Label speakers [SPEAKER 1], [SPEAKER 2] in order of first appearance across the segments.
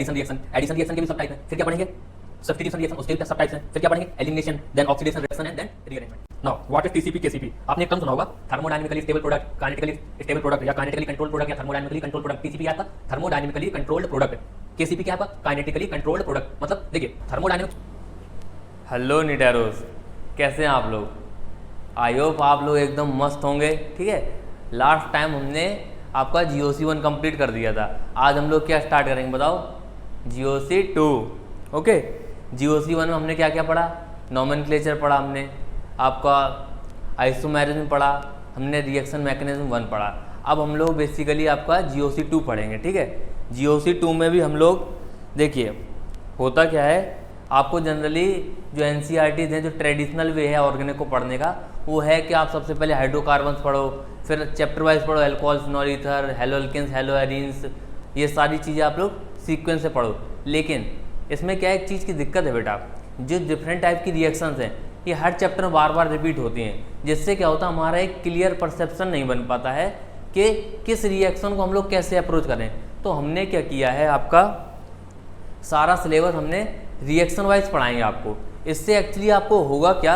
[SPEAKER 1] Addition reaction, addition reaction के भी सब टाइप है। फिर क्या पढ़ेंगे? सब्स्टिट्यूशन रिएक्शन, उसके भी सब टाइप्स हैं। फिर क्या पढ़ेंगे? Elimination, then oxidation reaction and then rearrangement. Now what is TCP KCP? आपने एक टर्म सुना होगा, thermodynamically stable product, kinetically stable product या काइनेटिकली कंट्रोल्ड प्रोडक्ट या थर्मोडायनामिकली कंट्रोल्ड प्रोडक्ट। टीसीपी क्या था? Thermodynamically controlled product. केसीपी क्या है? Kinetically controlled product. मतलब देखिए थर्मोडायनामिक।
[SPEAKER 2] हेलो निटेरोस, कैसे हैं आप लोग? आई होप आप लोग एकदम मस्त होंगे। ठीक है, लास्ट टाइम हमने आपका GOC1 कंप्लीट कर दिया था। आज हम लोग क्या स्टार्ट करेंगे बताओ? GOC2। ओके, GOC1 में हमने क्या क्या पढ़ा? नॉमेनक्लेचर पढ़ा हमने, आपका आइसोमेरिज्म पढ़ा, हमने रिएक्शन मैकेनिज्म 1 पढ़ा। अब हम लोग बेसिकली आपका GOC2 पढ़ेंगे। ठीक है, GOC2 में भी हम लोग देखिए होता क्या है, आपको जनरली जो NCERTs हैं, जो ट्रेडिशनल वे है ऑर्गेनिक को पढ़ने का, वो है कि आप सबसे पहले हाइड्रोकार्बन्स पढ़ो, फिर चैप्टर वाइज पढ़ो, अल्कोहल, फिनॉल, ईथर, हेलोअल्केन्स, हेलोएरीन्स, ये सारी चीज़ें आप लोग सीक्वेंस से पढ़ो। लेकिन इसमें क्या एक चीज़ की दिक्कत है बेटा, जो डिफरेंट टाइप की रिएक्शंस हैं ये हर चैप्टर में बार बार रिपीट होती हैं, जिससे क्या होता है हमारा एक क्लियर परसेप्शन नहीं बन पाता है कि किस रिएक्शन को हम लोग कैसे अप्रोच करें। तो हमने क्या किया है, आपका सारा सिलेबस हमने रिएक्शन वाइज पढ़ाएंगे आपको। इससे एक्चुअली आपको होगा क्या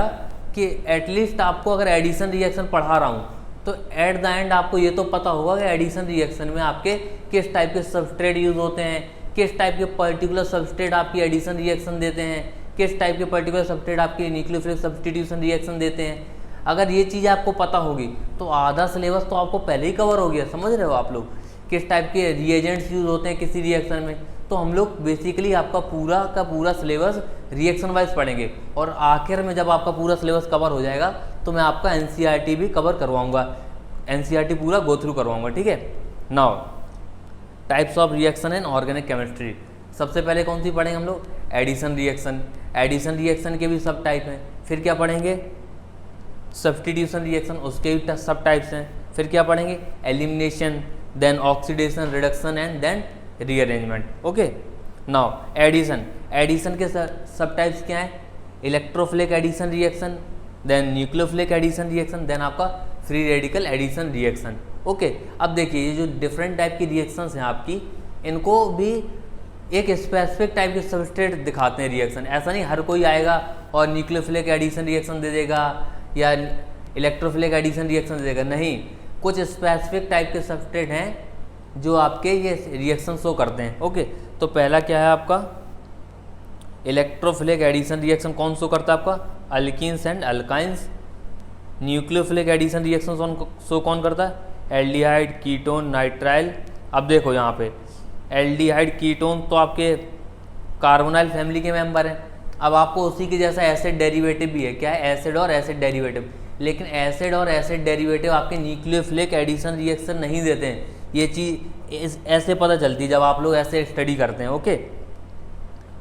[SPEAKER 2] कि एटलीस्ट आपको अगर एडिशन रिएक्शन पढ़ा रहा हूँ तो एट द एंड आपको ये तो पता होगा कि एडिशन रिएक्शन में आपके किस टाइप के सबस्ट्रेट यूज होते हैं, किस टाइप के पर्टिकुलर सबस्ट्रेट आपकी एडिशन रिएक्शन देते हैं, किस टाइप के पर्टिकुलर सबस्ट्रेट आपकी न्यूक्लियोफिलिक सब्स्टिट्यूशन रिएक्शन देते हैं। अगर ये चीज़ आपको पता होगी तो आधा सिलेबस तो आपको पहले ही कवर हो गया। समझ रहे हो आप लोग किस टाइप के रिएजेंट्स यूज होते हैं किसी रिएक्शन में। तो हम लोग बेसिकली आपका पूरा का पूरा सिलेबस रिएक्शन वाइज पढ़ेंगे और आखिर में जब आपका पूरा सिलेबस कवर हो जाएगा तो मैं आपका NCERT भी कवर करवाऊंगा, NCERT पूरा गो थ्रू करवाऊंगा। ठीक है, now types of reaction in organic chemistry. सबसे पहले कौन सी पढ़ेंगे हम लोग? Addition reaction. एडिशन रिएक्शन के भी सब टाइप हैं। फिर क्या पढ़ेंगे? सब्स्टिट्यूशन रिएक्शन, उसके भी सब टाइप्स हैं। फिर क्या पढ़ेंगे? Elimination, then oxidation, reduction and then rearrangement. Okay, now addition. Addition के सब टाइप्स क्या हैं? Electrophilic addition reaction, then nucleophilic addition reaction, then आपका free radical addition reaction. Okay, अब देखिए ये जो डिफरेंट टाइप की रिएक्शंस हैं आपकी, इनको भी एक स्पेसिफिक टाइप के सबस्ट्रेट दिखाते हैं रिएक्शन। ऐसा नहीं हर कोई आएगा और न्यूक्लियोफिलिक एडिशन रिएक्शन दे देगा या इलेक्ट्रोफिलिक एडिशन रिएक्शन दे देगा। नहीं, कुछ स्पेसिफिक टाइप के सबस्ट्रेट हैं जो आपके ये रिएक्शन शो करते हैं। ओके, तो पहला क्या है आपका? इलेक्ट्रोफिलिक एडिशन रिएक्शन कौन शो करता है आपका? Alkenes and alkynes. Nucleophilic addition reaction show कौन करता है? Aldehyde, ketone, nitrile. अब देखो यहाँ पे एल्डिहाइड, कीटोन तो आपके कार्बोनाइल फैमिली के मेंबर हैं। अब आपको उसी के जैसा एसिड डेरिवेटिव भी है। क्या है? एसिड और एसिड डेरिवेटिव। लेकिन एसिड और एसिड डेरिवेटिव आपके न्यूक्लियोफिलिक एडिशन रिएक्शन नहीं देते हैं। ये चीज़ ऐसे पता चलती है जब आप लोग ऐसे स्टडी करते हैं। ओके,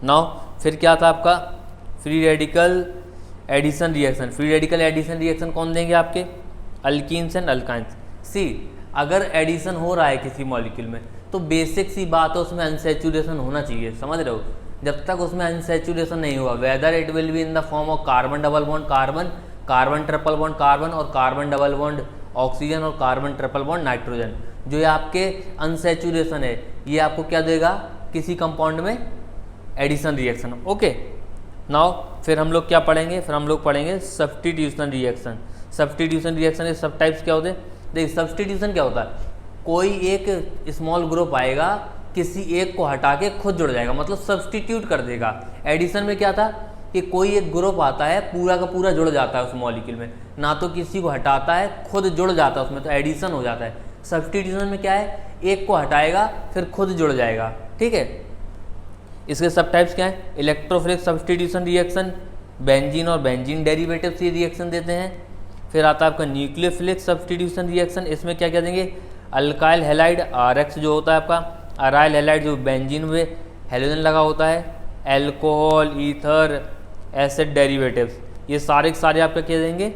[SPEAKER 2] नाउ फिर क्या था आपका? Free radical addition reaction. Free radical addition reaction कौन देंगे आपके? Alkenes and alkynes. सी, अगर एडिशन हो रहा है किसी मॉलिक्यूल में तो बेसिक सी बात है उसमें अनसैचुरेशन होना चाहिए। समझ रहे हो? जब तक उसमें अनसैचुरेशन नहीं हुआ, whether it will be in the form of carbon double bond carbon, carbon triple bond carbon और कार्बन डबल बॉन्ड ऑक्सीजन और कार्बन ट्रिपल बॉन्ड नाइट्रोजन, जो ये आपके अनसैचुरेशन है, ये आपको क्या देगा? किसी कंपाउंड में एडिशन रिएक्शन। ओके, नाउ फिर हम लोग क्या पढ़ेंगे? फिर हम लोग पढ़ेंगे सब्स्टिट्यूशन रिएक्शन। सब्स्टिट्यूशन रिएक्शन के सब टाइप्स क्या होते हैं? देखिए सब्स्टिट्यूशन क्या होता है? कोई एक स्मॉल ग्रुप आएगा, किसी एक को हटा के खुद जुड़ जाएगा, मतलब सब्स्टिट्यूट कर देगा। एडिशन में क्या था कि कोई एक ग्रुप आता है, पूरा का पूरा जुड़ जाता है उस मॉलिक्यूल में, ना तो किसी को हटाता है, खुद जुड़ जाता है उसमें, तो एडिशन हो जाता है। सब्स्टिट्यूशन में क्या है? एक को हटाएगा फिर खुद जुड़ जाएगा। ठीक है, इसके सब टाइप्स क्या है? इलेक्ट्रोफिलिक सब्स्टिट्यूशन रिएक्शन, बेंजीन और बेंजीन डेरिवेटिव से रिएक्शन देते हैं। फिर आता है आपका न्यूक्लियोफिलिक सब्स्टिट्यूशन रिएक्शन। इसमें क्या क्या देंगे? अल्काइल हैलाइड RX जो होता है आपका, अराइल हैलाइड जो बेंजीन में हेलोजन लगा होता है, एल्कोहल, ईथर, एसिड डेरिवेटिव्स, ये सारे के सारे आपका क्या देंगे?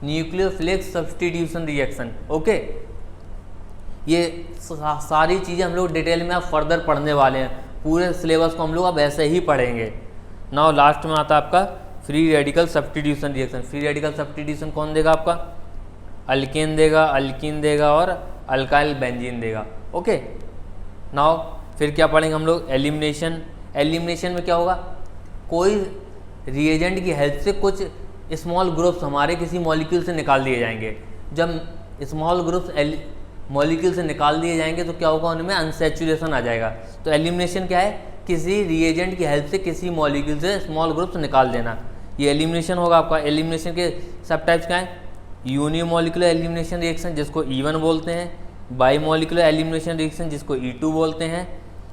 [SPEAKER 2] Nucleophilic substitution reaction. ओके, ये सारी चीज़ें हम लोग डिटेल में अब फर्दर पढ़ने वाले हैं। पूरे सिलेबस को हम लोग अब ऐसे ही पढ़ेंगे। नाउ लास्ट में आता है आपका free radical substitution reaction. Free radical substitution कौन देगा आपका? अल्केन देगा, अल्कीन देगा और अल्काइल बेंजीन देगा। ओके, नाउ फिर क्या पढ़ेंगे हम लोग, एलिमिनेशन। एलिमिनेशन में क्या होगा, कोई रिएजेंट की हेल्प से कुछ स्मॉल ग्रुप्स हमारे किसी मॉलिक्यूल से निकाल दिए जाएंगे। जब स्मॉल ग्रुप्स मॉलिक्यूल से निकाल दिए जाएंगे तो क्या होगा, उनमें अनसैचुरेशन आ जाएगा। तो एलिमिनेशन क्या है, किसी रिएजेंट की हेल्प से किसी मॉलिक्यूल से स्मॉल ग्रुप्स निकाल देना, ये एलिमिनेशन होगा आपका। एलिमिनेशन के सब टाइप्स क्या है, यूनिमोलिकुलर एलिमिनेशन रिएक्शन जिसको E1 बोलते हैं, बाईमोलिकुलर एलिमिनेशन रिएक्शन जिसको E2 बोलते हैं,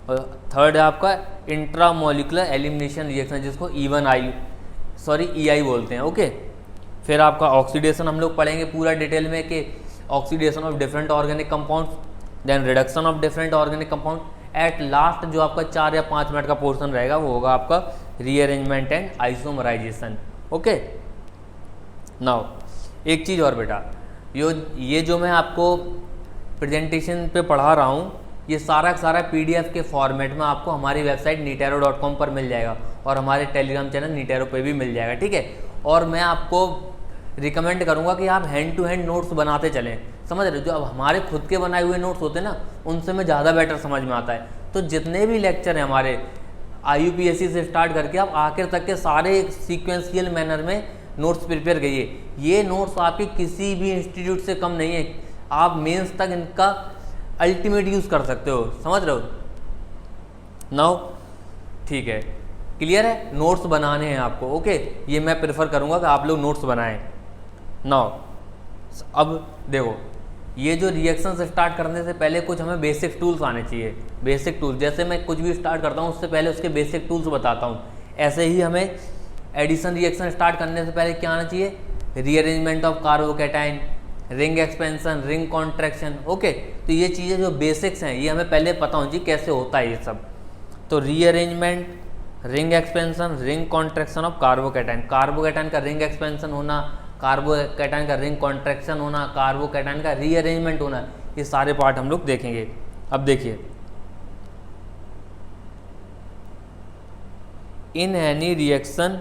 [SPEAKER 2] और थर्ड है आपका इंट्रामोलिकुलर एलिमिनेशन रिएक्शन जिसको EI बोलते हैं। ओके, फिर आपका ऑक्सीडेशन हम लोग पढ़ेंगे पूरा डिटेल में कि oxidation of different organic compounds, then reduction of different organic compound, at last जो आपका 4 या 5 मिनट का पोर्शन रहेगा वो होगा आपका rearrangement and isomerisation. Okay, now एक चीज़ और बेटा, ये जो मैं आपको प्रेजेंटेशन पे पढ़ा रहा हूँ ये सारा का सारा PDF के फॉर्मेट में आपको हमारी वेबसाइट nitero.com पर मिल जाएगा और हमारे टेलीग्राम चैनल नीटेरो पे भी मिल जाएगा, ठीक है। और मैं आपको रिकमेंड करूँगा कि आप हैंड टू हैंड नोट्स बनाते चलें, समझ रहे हो। जो अब हमारे खुद के बनाए हुए नोट्स होते हैं ना, उनसे में ज़्यादा बेटर समझ में आता है। तो जितने भी लेक्चर हैं हमारे IUPAC से स्टार्ट करके आप आखिर तक के सारे सीक्वेंशियल मैनर में नोट्स प्रिपेयर करिए। ये नोट्स आपके किसी भी इंस्टीट्यूट से कम नहीं है, आप मेंस तक इनका अल्टीमेट यूज़ कर सकते हो, समझ रहे हो। नाउ ठीक है, क्लियर है, नोट्स बनाने हैं आपको। ओके, ये मैं प्रेफर करूँगा कि आप लोग नोट्स बनाएं। नाउ अब देखो, ये जो रिएक्शन स्टार्ट करने से पहले कुछ हमें बेसिक टूल्स आने चाहिए। बेसिक टूल्स, जैसे मैं कुछ भी स्टार्ट करता हूँ उससे पहले उसके बेसिक टूल्स बताता हूँ, ऐसे ही हमें एडिशन रिएक्शन स्टार्ट करने से पहले क्या आना चाहिए, rearrangement of carbocation, ring expansion, ring contraction. Okay, तो ये चीज़ें जो बेसिक्स हैं ये हमें पहले पता होनी चाहिए कैसे होता है ये सब। तो rearrangement, ring expansion, ring contraction of carbocation, carbocation का रिंग एक्सपेंशन होना, कार्बोकैटायन का रिंग कॉन्ट्रैक्शन होना, कार्बोकैटायन का रीअरेंजमेंट होना, ये सारे पार्ट हम लोग देखेंगे। अब देखिए, in any reaction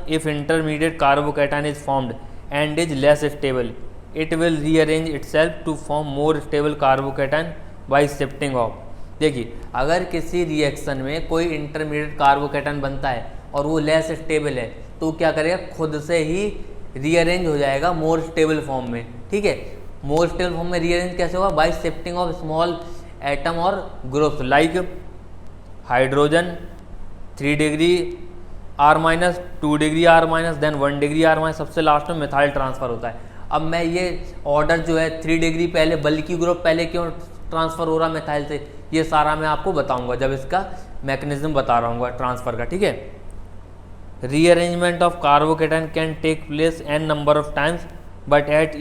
[SPEAKER 2] if intermediate carbocation is formed and is less stable, it will rearrange itself to form more stable carbocation by shifting off। देखिए, अगर किसी रिएक्शन में कोई इंटरमीडिएट कार्बोकैटायन बनता है और वो लेस स्टेबल है तो क्या करेगा, खुद से ही रीअरेंज हो जाएगा मोर स्टेबल फॉर्म में, ठीक है। मोर स्टेबल फॉर्म में रीअरेंज कैसे होगा, by shifting of small atom और groups like hydrogen 3 degree R-, 2 degree R-, then 1 degree R-, सबसे लास्ट में मिथाइल ट्रांसफ़र होता है। अब मैं ये ऑर्डर जो है 3 डिग्री पहले, बल्कि ग्रुप पहले क्यों ट्रांसफ़र हो रहा मिथाइल से, ये सारा मैं आपको बताऊंगा जब इसका मैकेनिज्म बता रहा हूँ ट्रांसफ़र का, ठीक है। Rearrangement of carbocation can take place n number of times but at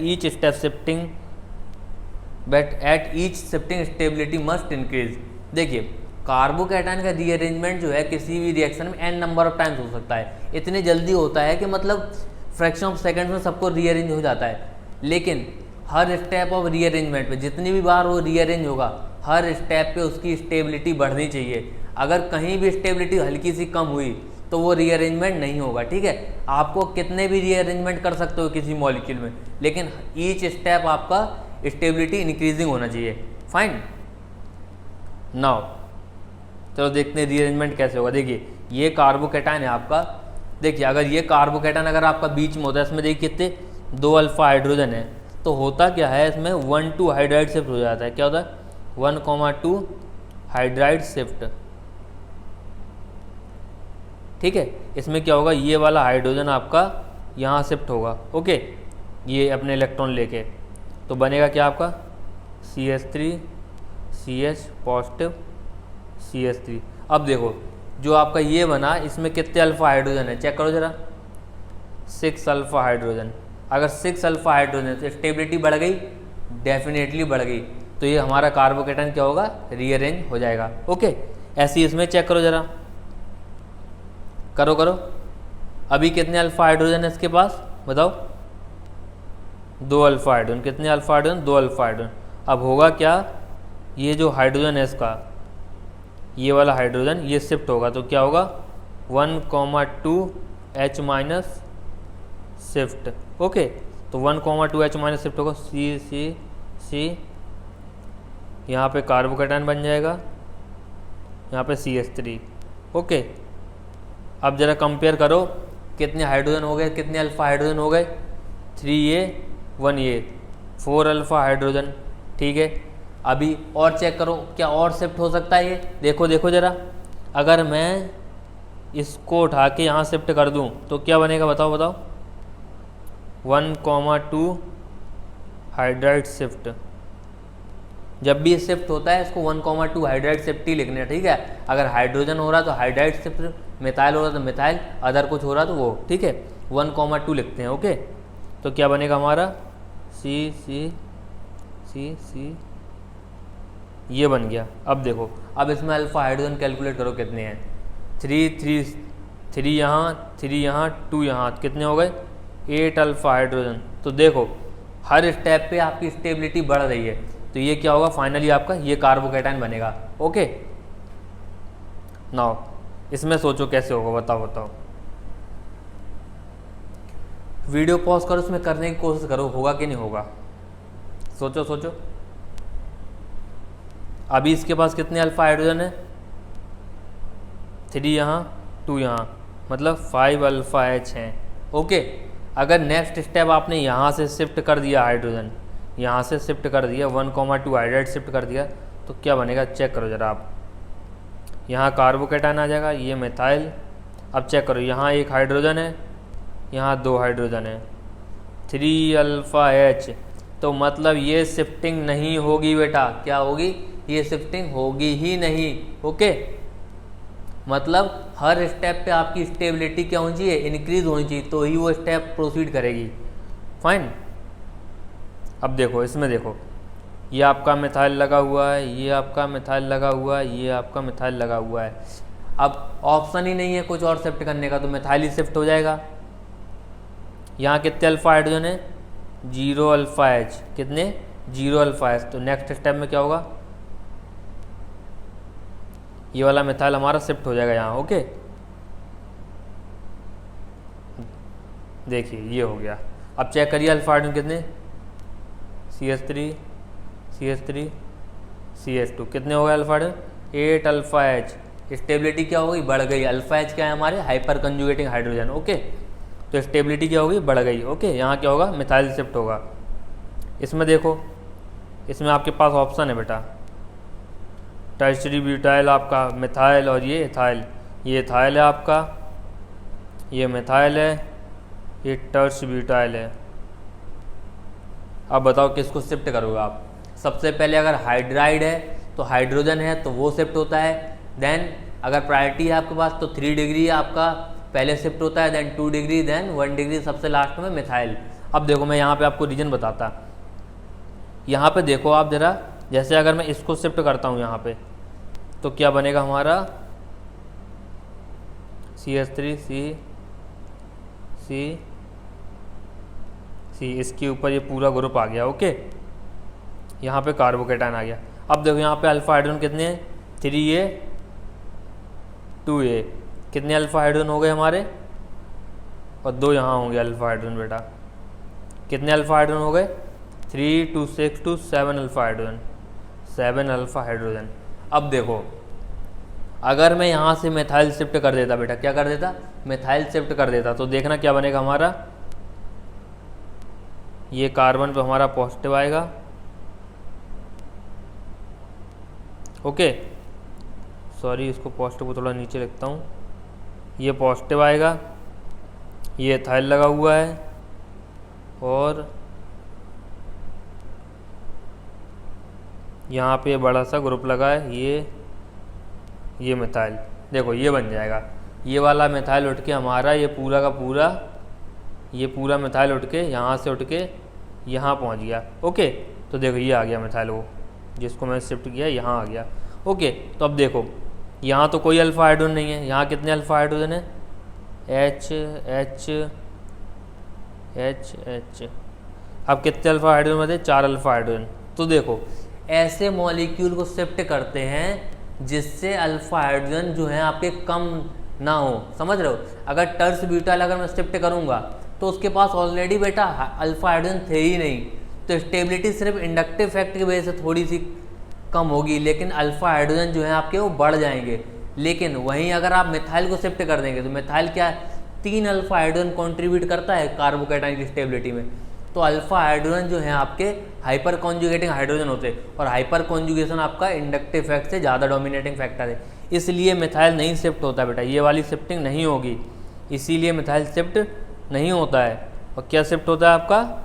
[SPEAKER 2] each shifting stability must increase. देखिए, कार्बोकैटायन का रीअरेंजमेंट जो है किसी भी रिएक्शन में n नंबर ऑफ टाइम्स हो सकता है, इतनी जल्दी होता है कि मतलब फ्रैक्शन ऑफ सेकंड्स में सबको रीअरेंज हो जाता है। लेकिन हर स्टेप ऑफ रीअरेंजमेंट पे जितनी भी बार वो रीअरेंज होगा, हर स्टेप पे उसकी स्टेबिलिटी बढ़नी चाहिए। अगर कहीं भी स्टेबिलिटी हल्की सी कम हुई तो वो रीअरेंजमेंट नहीं होगा, ठीक है। आपको कितने भी रीअरेंजमेंट कर सकते हो किसी मॉलिक्यूल में, लेकिन ईच स्टेप आपका स्टेबिलिटी इंक्रीजिंग होना चाहिए। फाइन, नाउ चलो देखते हैं रीअरेंजमेंट कैसे होगा। देखिए, ये कार्बोकैटायन है आपका। देखिए, अगर ये कार्बोकैटायन अगर आपका बीच में होता है, इसमें देखिए कितने 2 अल्फा हाइड्रोजन है, तो होता क्या है, इसमें 1,2 हाइड्राइड शिफ्ट हो जाता है। क्या होता है, 1,2 हाइड्राइड शिफ्ट, ठीक है। इसमें क्या होगा, ये वाला हाइड्रोजन आपका यहाँ शिफ्ट होगा, ओके, ये अपने इलेक्ट्रॉन लेके, तो बनेगा क्या आपका CH3 CH पॉजिटिव CH3। अब देखो, जो आपका ये बना, इसमें कितने अल्फा हाइड्रोजन है, चेक करो जरा, 6 अल्फा हाइड्रोजन। अगर 6 अल्फा हाइड्रोजन तो स्टेबिलिटी बढ़ गई, डेफिनेटली बढ़ गई, तो ये हमारा कार्बोकैटायन क्या होगा, रीअरेंज हो जाएगा, ओके। ऐसे ही इसमें चेक करो जरा, करो। अभी कितने अल्फा हाइड्रोजन है इसके पास, बताओ, 2 अल्फा हाइड्रोजन। कितने अल्फा हाइड्रोजन, 2 अल्फा हाइड्रोजन। अब होगा क्या, ये जो हाइड्रोजन है इसका, ये वाला हाइड्रोजन ये शिफ्ट होगा, तो क्या होगा 1,2 H- शिफ्ट, ओके। तो 1,2 H- शिफ्ट होगा, C यहाँ पे कार्बोकेटायन बन जाएगा, यहाँ पे CH3। ओके, अब ज़रा कंपेयर करो कितने हाइड्रोजन हो गए, कितने अल्फ़ा हाइड्रोजन हो गए, 3A 1A 4 अल्फ़ा हाइड्रोजन। ठीक है, अभी और चेक करो क्या और शिफ्ट हो सकता है ये। देखो देखो ज़रा, अगर मैं इसको उठा के यहाँ शिफ्ट कर दूँ तो क्या बनेगा, बताओ बताओ। 1,2 हाइड्राइड शिफ्ट। जब भी ये शिफ्ट होता है इसको 1,2 हाइड्राइड शिफ्ट ही लिखना है। ठीक है, अगर हाइड्रोजन हो रहा तो हाइड्राइड शिफ्ट, मिथाइल हो रहा तो मिथाइल, अदर कुछ हो रहा तो वो। ठीक है, 1,2 लिखते हैं। ओके, तो क्या बनेगा हमारा सी सी सी सी, ये बन गया। अब देखो, अब इसमें अल्फ़ा हाइड्रोजन कैलकुलेट करो कितने हैं। 3 यहाँ, 3 यहाँ, 2 यहाँ, कितने हो गए, 8 अल्फ़ा हाइड्रोजन। तो देखो हर स्टेप पे आपकी स्टेबिलिटी बढ़ रही है, तो ये क्या होगा, फाइनली आपका ये कार्बोकेटायन बनेगा। ओके, नाउ इसमें सोचो कैसे होगा, बताओ बताओ। वीडियो पॉज करो, इसमें करने की कोशिश करो, होगा कि नहीं होगा, सोचो सोचो। अभी इसके पास कितने अल्फ़ा हाइड्रोजन है, 3 यहाँ 2 यहाँ, मतलब 5 अल्फ़ा H हैं। ओके, अगर नेक्स्ट स्टेप आपने यहाँ से शिफ्ट कर दिया हाइड्रोजन, यहाँ से शिफ्ट कर दिया 1,2 हाइड्राइड शिफ्ट कर दिया, तो क्या बनेगा, चेक करो ज़रा आप। यहाँ कार्बोकेटायन आ जाएगा, ये मिथाइल। अब चेक करो, यहाँ 1 हाइड्रोजन है, यहाँ 2 हाइड्रोजन है, 3 अल्फ़ा H। तो मतलब ये शिफ्टिंग नहीं होगी बेटा, क्या होगी, ये शिफ्टिंग होगी ही नहीं। ओके, मतलब हर स्टेप पे आपकी स्टेबिलिटी क्या होनी चाहिए, इंक्रीज होनी चाहिए, तो ही वो स्टेप प्रोसीड करेगी। फाइन। अब देखो इसमें, देखो ये आपका मिथाइल लगा हुआ है, ये आपका मिथाइल लगा हुआ है, ये आपका मिथाइल लगा हुआ है। अब ऑप्शन ही नहीं है कुछ और शिफ्ट करने का, तो मिथाइल ही शिफ्ट हो जाएगा। यहाँ कितने अल्फ़ा हाइड्रोजन है, 0 अल्फ़ा H, कितने, 0 अल्फ़ा H। तो नेक्स्ट स्टेप में क्या होगा, ये वाला मिथाइल हमारा शिफ्ट हो जाएगा यहाँ। ओके, देखिए ये हो गया। अब चेक करिए अल्फ़ा हाइड्रोजन कितने, CH3 CH3 CH2, कितने हो गए alpha hydrogen, 8 alpha H। Stability क्या होगी, बढ़ गई। अल्फ़ा H क्या है हमारे, हाइपर कंजुगेटिंग हाइड्रोजन। ओके, तो स्टेबिलिटी क्या होगी, बढ़ गई। ओके, यहाँ क्या होगा, मिथाइल शिफ्ट होगा। इसमें देखो, इसमें आपके पास ऑप्शन है बेटा, टर्शरी ब्यूटाइल आपका मिथाइल, और ये इथाइल। ये इथाइल है आपका, ये मिथाइल है, ये टर्श ब्यूटाइल है। अब बताओ किसको शिफ्ट करोगे आप। सबसे पहले अगर हाइड्राइड है तो हाइड्रोजन है तो वो शिफ्ट होता है। देन अगर प्रायोरिटी है आपके पास तो 3 डिग्री आपका पहले शिफ्ट होता है, देन 2 डिग्री, देन 1 डिग्री, सबसे लास्ट में मिथाइल। अब देखो मैं यहाँ पे आपको रीजन बताता। यहाँ पे देखो आप ज़रा, जैसे अगर मैं इसको शिफ्ट करता हूँ यहाँ पे, तो क्या बनेगा हमारा, CH3 C, इसके ऊपर ये पूरा ग्रुप आ गया। ओके, यहाँ पे कार्बोकेटायन आ गया। अब देखो यहाँ पे अल्फ़ा हाइड्रोजन कितने हैं, 3A 2A, कितने अल्फ़ा हाइड्रोजन हो गए हमारे, और 2 यहाँ होंगे अल्फ़ा हाइड्रोजन बेटा। कितने अल्फ़ा हाइड्रोजन हो गए, 3 2 6 2 7 अल्फ़ा हाइड्रोजन, 7 अल्फ़ा हाइड्रोजन। अब देखो अगर मैं यहाँ से मिथाइल शिफ्ट कर देता बेटा, क्या कर देता, मिथाइल शिफ्ट कर देता, तो देखना क्या बनेगा हमारा, ये कार्बन पे हमारा पॉजिटिव आएगा। ओके, सॉरी इसको पॉजिटिव को थोड़ा नीचे लिखता हूँ, ये पॉजिटिव आएगा, ये इथाइल लगा हुआ है, और यहाँ पे बड़ा सा ग्रुप लगा है, ये मिथाइल। देखो ये बन जाएगा, ये वाला मिथाइल उठ के हमारा ये पूरा का पूरा, ये पूरा मिथाइल उठ के यहाँ से उठ के यहाँ पहुँच गया। ओके, तो देखो ये आ गया मिथाइल, वो जिसको मैंने शिफ्ट किया यहाँ आ गया। ओके, तो अब देखो यहाँ तो कोई अल्फ़ा हाइड्रोजन नहीं है, यहाँ कितने अल्फ़ा हाइड्रोजन है, H H H H। अब कितने अल्फ़ा हाइड्रोजन में थे, 4 अल्फ़ा हाइड्रोजन। तो देखो ऐसे मॉलिक्यूल को शिफ्ट करते हैं जिससे अल्फ़ा हाइड्रोजन जो है आपके कम ना हो, समझ रहे हो। अगर टर्स ब्यूटाइल अगर मैं शिफ्ट करूँगा तो उसके पास ऑलरेडी बेटा अल्फ़ा हाइड्रोजन थे ही नहीं, तो स्टेबिलिटी सिर्फ इंडक्टिव फैक्ट की वजह से थोड़ी सी कम होगी, लेकिन अल्फा हाइड्रोजन जो है आपके वो बढ़ जाएंगे। लेकिन वहीं अगर आप मिथाइल को शिफ्ट कर देंगे तो मिथाइल क्या 3 अल्फा हाइड्रोजन कंट्रीब्यूट करता है कार्बोकैटायन की स्टेबिलिटी में। तो अल्फा हाइड्रोजन जो है आपके हाइपर कॉन्जुगेटिंग हाइड्रोजन होते हैं, और हाइपर कॉन्जुगेशन आपका इंडक्टिव फैक्ट से ज़्यादा डोमिनेटिंग फैक्टर है, इसलिए मिथाइल नहीं शिफ्ट होता बेटा, ये वाली शिफ्टिंग नहीं होगी, इसीलिए मिथाइल शिफ्ट नहीं होता है। और क्या शिफ्ट होता है आपका,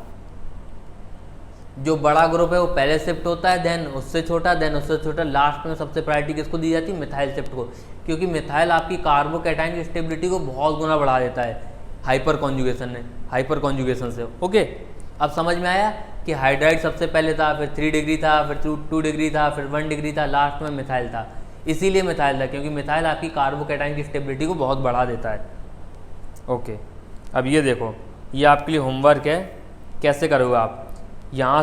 [SPEAKER 2] जो बड़ा ग्रुप है वो पहले शिफ्ट होता है, देन उससे छोटा, देन उससे छोटा, लास्ट में सबसे प्रायोरिटी किसको दी जाती है, मिथाइल शिफ्ट को, क्योंकि मिथाइल आपकी कार्बोकैटायन की स्टेबिलिटी को बहुत गुना बढ़ा देता है हाइपर कॉन्जुगेशन से। ओके, अब समझ में आया कि हाइड्राइड सबसे पहले था, फिर 3 डिग्री था, फिर 2 डिग्री था, फिर 1 डिग्री था, लास्ट में मिथाइल था। इसीलिए मिथाइल था क्योंकि मिथाइल आपकी कार्बोकैटायन की स्टेबिलिटी को बहुत बढ़ा देता है। ओके, अब ये देखो, ये आपके लिए होमवर्क है, कैसे करोगे आप, यहाँ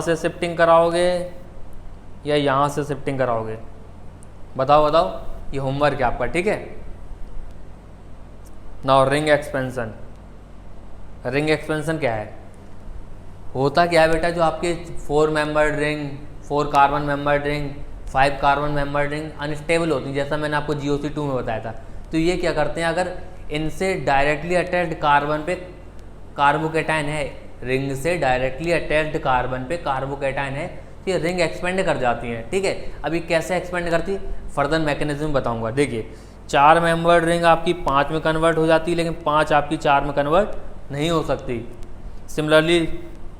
[SPEAKER 2] से शिफ्टिंग कराओगे या यहाँ से शिफ्टिंग कराओगे, बताओ बताओ, ये होमवर्क है आपका, ठीक है। Now ring expansion, ring expansion क्या है, होता क्या है बेटा, जो आपके 4 membered ring, 4 carbon membered ring, 5 carbon membered ring unstable होती है, जैसा मैंने आपको GOC2 में बताया था। तो ये क्या करते हैं, अगर इनसे डायरेक्टली अटैच्ड कार्बन पे कार्बोकैटायन है, रिंग से डायरेक्टली अटैच्ड कार्बन पे कार्बोकैटायन है, तो ये रिंग एक्सपेंड कर जाती हैं, ठीक है। अभी कैसे एक्सपेंड करती है, फर्दर मैकेनिज्म बताऊंगा। देखिए, 4 मेंबर्ड रिंग आपकी 5 में कन्वर्ट हो जाती है, लेकिन 5 आपकी 4 में कन्वर्ट नहीं हो सकती। सिमिलरली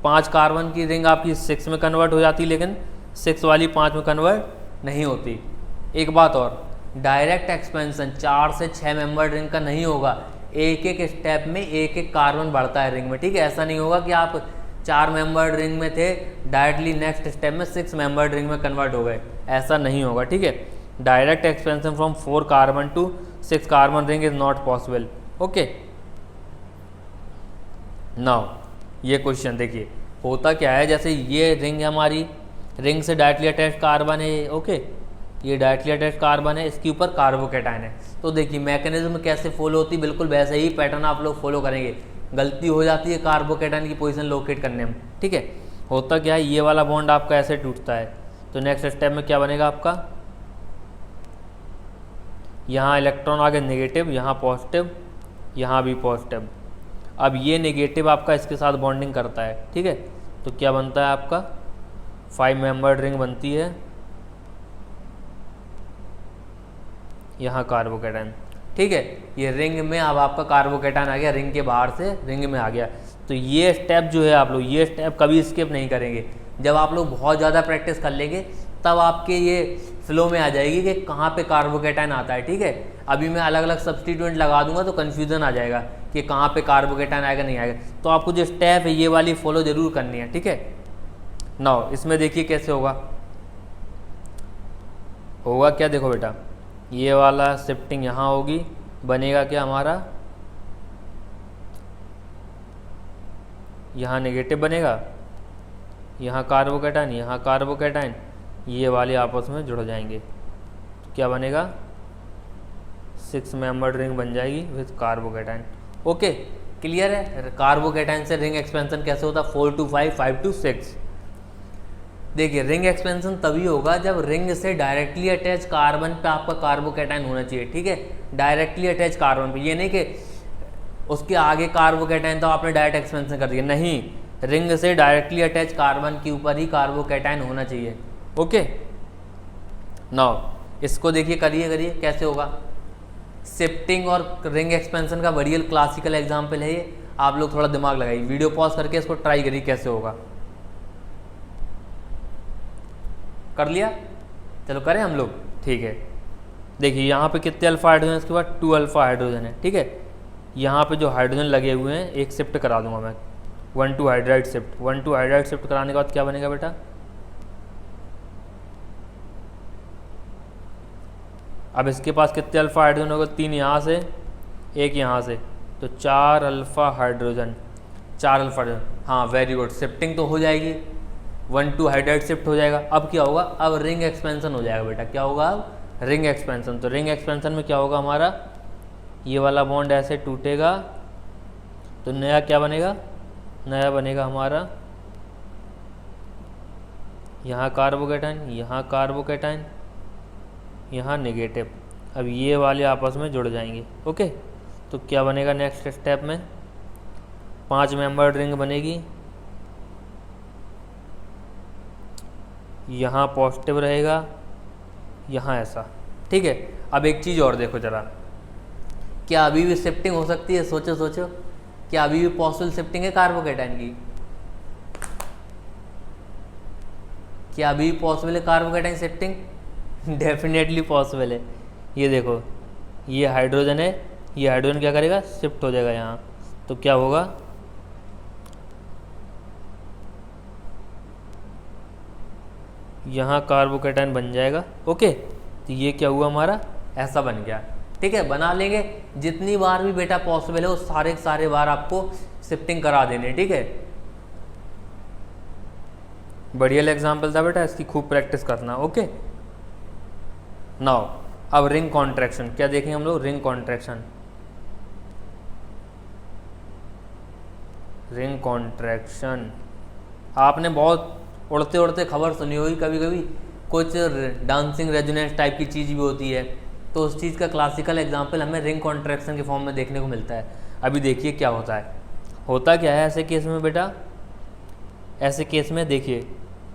[SPEAKER 2] 5 कार्बन की रिंग आपकी 6 में कन्वर्ट हो जाती है, लेकिन 6 वाली 5 में कन्वर्ट नहीं होती। एक बात और, डायरेक्ट एक्सपेंशन 4 से 6 मेंबर्ड रिंग का नहीं होगा, एक एक स्टेप में एक एक कार्बन बढ़ता है रिंग में, ठीक है। ऐसा नहीं होगा कि आप 4 मेंबर्ड रिंग में थे, डायरेक्टली नेक्स्ट स्टेप में 6 मेंबर्ड रिंग में कन्वर्ट हो गए, ऐसा नहीं होगा, ठीक है। Direct expansion from 4 carbon to 6 carbon ring is not possible. Okay, now ये क्वेश्चन देखिए, होता क्या है, जैसे ये रिंग है हमारी, रिंग से डायरेक्टली अटैच्ड कार्बन है, ओके, ये डायरेक्टली अटैच्ड कार्बन है, इसके ऊपर कार्बोकैटायन है। तो देखिए मैकेनिज्म कैसे फॉलो होती है, बिल्कुल वैसे ही पैटर्न आप लोग फॉलो करेंगे। गलती हो जाती है कार्बोकैटायन की पोजीशन लोकेट करने में, ठीक है। होता क्या है, ये वाला बॉन्ड आपका ऐसे टूटता है, तो नेक्स्ट स्टेप में क्या बनेगा आपका, यहाँ इलेक्ट्रॉन आगे नेगेटिव, यहाँ पॉजिटिव, यहाँ भी पॉजिटिव। अब ये नेगेटिव आपका इसके साथ बॉन्डिंग करता है, ठीक है, तो क्या बनता है आपका 5 मेंबर्ड रिंग बनती है, यहाँ कार्बोकैटायन, ठीक है। ये रिंग में अब आपका कार्बोकैटायन आ गया, रिंग के बाहर से रिंग में आ गया। तो ये स्टेप जो है आप लोग, ये स्टेप कभी स्किप नहीं करेंगे। जब आप लोग बहुत ज़्यादा प्रैक्टिस कर लेंगे तब आपके ये फ्लो में आ जाएगी कि कहाँ पे कार्बोकैटायन आता है, ठीक है। अभी मैं अलग अलग सब्स्टिट्यूएंट लगा दूंगा तो कन्फ्यूजन आ जाएगा कि कहाँ पे कार्बोकैटायन आएगा नहीं आएगा। तो आपको जो स्टेप है ये वाली फॉलो जरूर करनी है, ठीक है। नाउ इसमें देखिए कैसे होगा, होगा क्या, देखो बेटा, ये वाला शिफ्टिंग यहाँ होगी, बनेगा क्या हमारा, यहाँ नेगेटिव बनेगा, यहाँ कार्बोकैटायन, यहाँ कार्बोकैटायन, ये वाले आपस में जुड़ जाएंगे, तो क्या बनेगा 6 मेंबर्ड रिंग बन जाएगी विद कार्बोकैटायन। ओके, क्लियर है। कार्बोकैटायन से रिंग एक्सपेंशन कैसे होता, 4 to 5, 5 to 6। देखिए रिंग एक्सपेंशन तभी होगा जब रिंग से डायरेक्टली अटैच कार्बन पे आपका कार्बोकैटायन होना चाहिए, ठीक है। डायरेक्टली अटैच कार्बन पे, ये नहीं कि उसके आगे कार्बोकैटायन तो आपने डायरेक्ट एक्सपेंशन कर दिया, नहीं, रिंग से डायरेक्टली अटैच कार्बन के ऊपर ही कार्बोकैटायन होना चाहिए। ओके, नाउ इसको देखिए, करिए कैसे होगा। शिफ्टिंग और रिंग एक्सपेंशन का बढ़िया क्लासिकल एग्जाम्पल है ये, आप लोग थोड़ा दिमाग लगाइए, वीडियो पॉज करके इसको ट्राई करिए कैसे होगा। कर लिया, चलो करें हम लोग, ठीक है। देखिए यहाँ पे कितने अल्फा हाइड्रोजन, इसके बाद 2 अल्फा हाइड्रोजन है, ठीक है। यहाँ पे जो हाइड्रोजन लगे हुए हैं एक शिफ्ट करा दूंगा मैं, 1 to hydride shift, 1 to hydride shift कराने के बाद क्या बनेगा बेटा, अब इसके पास कितने अल्फा हाइड्रोजन होगा, 3 यहाँ से, 1 यहाँ से, तो 4 अल्फा हाइड्रोजन, 4 अल्फा हाइड्रोजन। हाँ वेरी गुड, शिफ्टिंग तो हो जाएगी, 1 to हाइड्राइड शिफ्ट हो जाएगा। अब क्या होगा, अब रिंग एक्सपेंशन हो जाएगा बेटा, क्या होगा अब रिंग एक्सपेंशन। तो रिंग एक्सपेंशन में क्या होगा हमारा, ये वाला बॉन्ड ऐसे टूटेगा, तो नया क्या बनेगा, नया बनेगा हमारा यहाँ कार्बोकेटाइन, यहाँ कार्बोकेटाइन, यहाँ नेगेटिव। अब ये वाले आपस में जुड़ जाएंगे। ओके, तो क्या बनेगा नेक्स्ट स्टेप में, 5 मेंबर्ड रिंग बनेगी। यहाँ पॉजिटिव रहेगा, यहाँ ऐसा। ठीक है, अब एक चीज़ और देखो जरा, क्या अभी भी शिफ्टिंग हो सकती है? सोचो सोचो, क्या अभी भी पॉसिबल शिफ्टिंग है कार्बोकेटाइन की? क्या अभी भी पॉसिबल है कार्बोकेटाइन शिफ्टिंग? डेफिनेटली पॉसिबल है। ये देखो, ये हाइड्रोजन है, ये हाइड्रोजन क्या करेगा, शिफ्ट हो जाएगा यहाँ। तो क्या होगा, यहाँ कार्बोकेटाइन बन जाएगा। ओके, तो ये क्या हुआ हमारा, ऐसा बन गया। ठीक है, बना लेंगे। जितनी बार भी बेटा पॉसिबल है वो सारे के सारे बार आपको शिफ्टिंग करा देने। ठीक है, बढ़िया एग्जाम्पल था बेटा, इसकी खूब प्रैक्टिस करना। ओके, नाउ अब रिंग कॉन्ट्रैक्शन क्या देखेंगे हम लोग, रिंग कॉन्ट्रैक्शन। रिंग कॉन्ट्रैक्शन आपने बहुत उड़ते उड़ते खबर सुनी होगी, कभी कभी कुछ डांसिंग रेजोनेंस टाइप की चीज़ भी होती है, तो उस चीज़ का क्लासिकल एग्जांपल हमें रिंग कॉन्ट्रैक्शन के फॉर्म में देखने को मिलता है। अभी देखिए क्या होता है। होता क्या है ऐसे केस में बेटा, ऐसे केस में देखिए,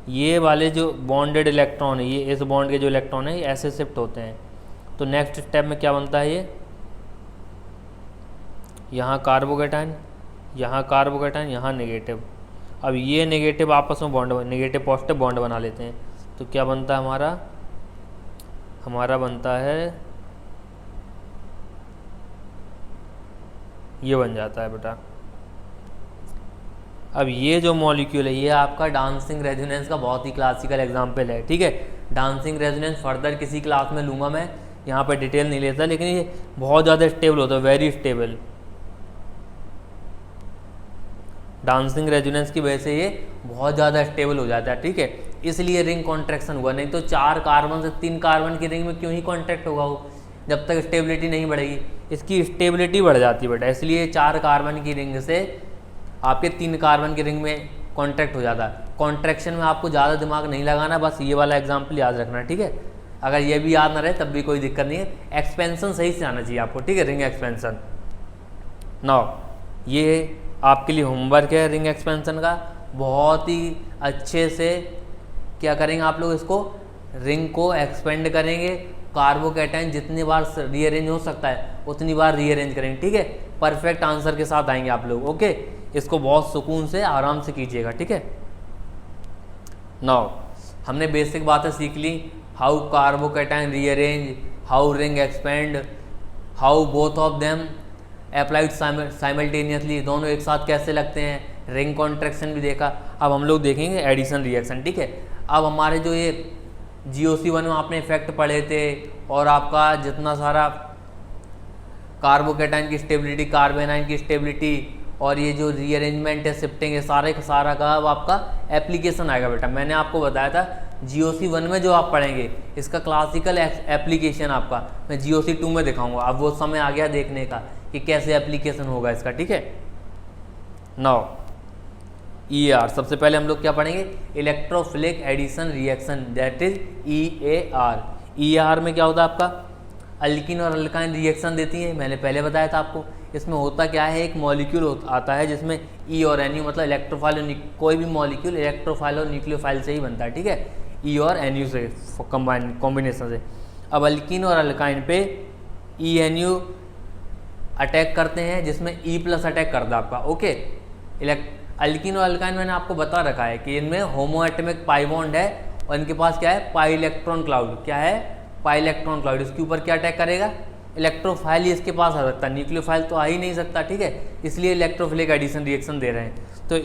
[SPEAKER 2] ये वाले जो बॉन्डेड इलेक्ट्रॉन है, ये इस बॉन्ड के जो इलेक्ट्रॉन है, ये ऐसे शिफ्ट होते हैं। तो नेक्स्ट स्टेप में क्या बनता है, ये यहाँ कार्बोकेटाइन, यहाँ कार्बोकेटाइन, यहाँ नेगेटिव। अब ये नेगेटिव आपस में बॉन्ड, नेगेटिव पॉजिटिव बॉन्ड बना लेते हैं। तो क्या बनता है हमारा, हमारा बनता है, ये बन जाता है बेटा। अब ये जो मॉलिक्यूल है, ये आपका डांसिंग रेजोनेंस का बहुत ही क्लासिकल एग्जांपल है। ठीक है, डांसिंग रेजोनेंस फर्दर किसी क्लास में लूँगा मैं, यहाँ पर डिटेल नहीं लेता, लेकिन ये बहुत ज़्यादा स्टेबल होता है, वेरी स्टेबल। डांसिंग रेजोनेंस की वजह से ये बहुत ज़्यादा स्टेबल हो जाता है। ठीक है, इसलिए रिंग कॉन्ट्रैक्शन हुआ, नहीं तो 4 कार्बन से 3 कार्बन की रिंग में क्यों ही कॉन्ट्रैक्ट होगा वो, जब तक स्टेबिलिटी नहीं बढ़ेगी। इसकी स्टेबिलिटी बढ़ जाती है बेटा, इसलिए 4 कार्बन की रिंग से आपके 3 कार्बन की रिंग में कॉन्ट्रैक्ट हो जाता है। कॉन्ट्रैक्शन में आपको ज़्यादा दिमाग नहीं लगाना, बस ये वाला एग्जाम्पल याद रखना। ठीक है, अगर ये भी याद ना रहे तब भी कोई दिक्कत नहीं है, एक्सपेंशन सही से आना चाहिए आपको। ठीक है, रिंग एक्सपेंशन। नाउ ये आपके लिए होमवर्क है रिंग एक्सपेंशन का, बहुत ही अच्छे से क्या करेंगे आप लोग, इसको रिंग को एक्सपेंड करेंगे। कार्बोकेटाइन जितनी बार रीअरेंज हो सकता है उतनी बार रीअरेंज करेंगे। ठीक है, परफेक्ट आंसर के साथ आएंगे आप लोग। ओके, इसको बहुत सुकून से आराम से कीजिएगा। ठीक है, नाउ हमने बेसिक बातें सीख ली, how carbocation rearrange, how ring expand, how both of them applied simultaneously, दोनों एक साथ कैसे लगते हैं। रिंग कॉन्ट्रैक्शन भी देखा। अब हम लोग देखेंगे एडिशन रिएक्शन। ठीक है, अब हमारे जो ये GOC1 में आपने इफेक्ट पढ़े थे, और आपका जितना सारा कार्बोकेटाइन की स्टेबिलिटी, कार्बेनाइन की स्टेबिलिटी, और ये जो रीअरेंजमेंट है, शिफ्टिंग है, सारे का सारा का अब आपका एप्लीकेशन आएगा बेटा। मैंने आपको बताया था GOC1 में जो आप पढ़ेंगे इसका क्लासिकल एप्लीकेशन आपका मैं GOC2 में दिखाऊंगा। अब वो समय आ गया देखने का कि कैसे एप्लीकेशन होगा इसका। ठीक है, नाउ EAR, सबसे पहले हम लोग क्या पढ़ेंगे, electrophilic addition reaction, that is EAR। EAR में क्या होता है आपका, अल्किन और अल्काइन रिएक्शन देती है। मैंने पहले बताया था आपको, इसमें होता क्या है, एक मॉलिक्यूल आता है जिसमें E और NU, मतलब इलेक्ट्रोफाइल, कोई भी मॉलिक्यूल इलेक्ट्रोफाइल और न्यूक्लियोफाइल से ही बनता है। ठीक है, E और NU से कॉम्बिनेशन से। अब अल्किन और अल्काइन पे ENU अटैक करते हैं, जिसमें E+ अटैक करता है आपका। ओके, अल्किन और अल्काइन मैंने आपको बता रखा है कि इनमें होमोएटमिक पाई बॉन्ड है, और इनके पास क्या है, पाई इलेक्ट्रॉन क्लाउड। क्या है, पाई इलेक्ट्रॉन क्लाउड। इसके ऊपर क्या अटैक करेगा, इलेक्ट्रोफाइल ही इसके पास आ सकता है, न्यूक्लियोफाइल तो आ ही नहीं सकता। ठीक है, इसलिए इलेक्ट्रोफिलिक एडिशन रिएक्शन दे रहे हैं। तो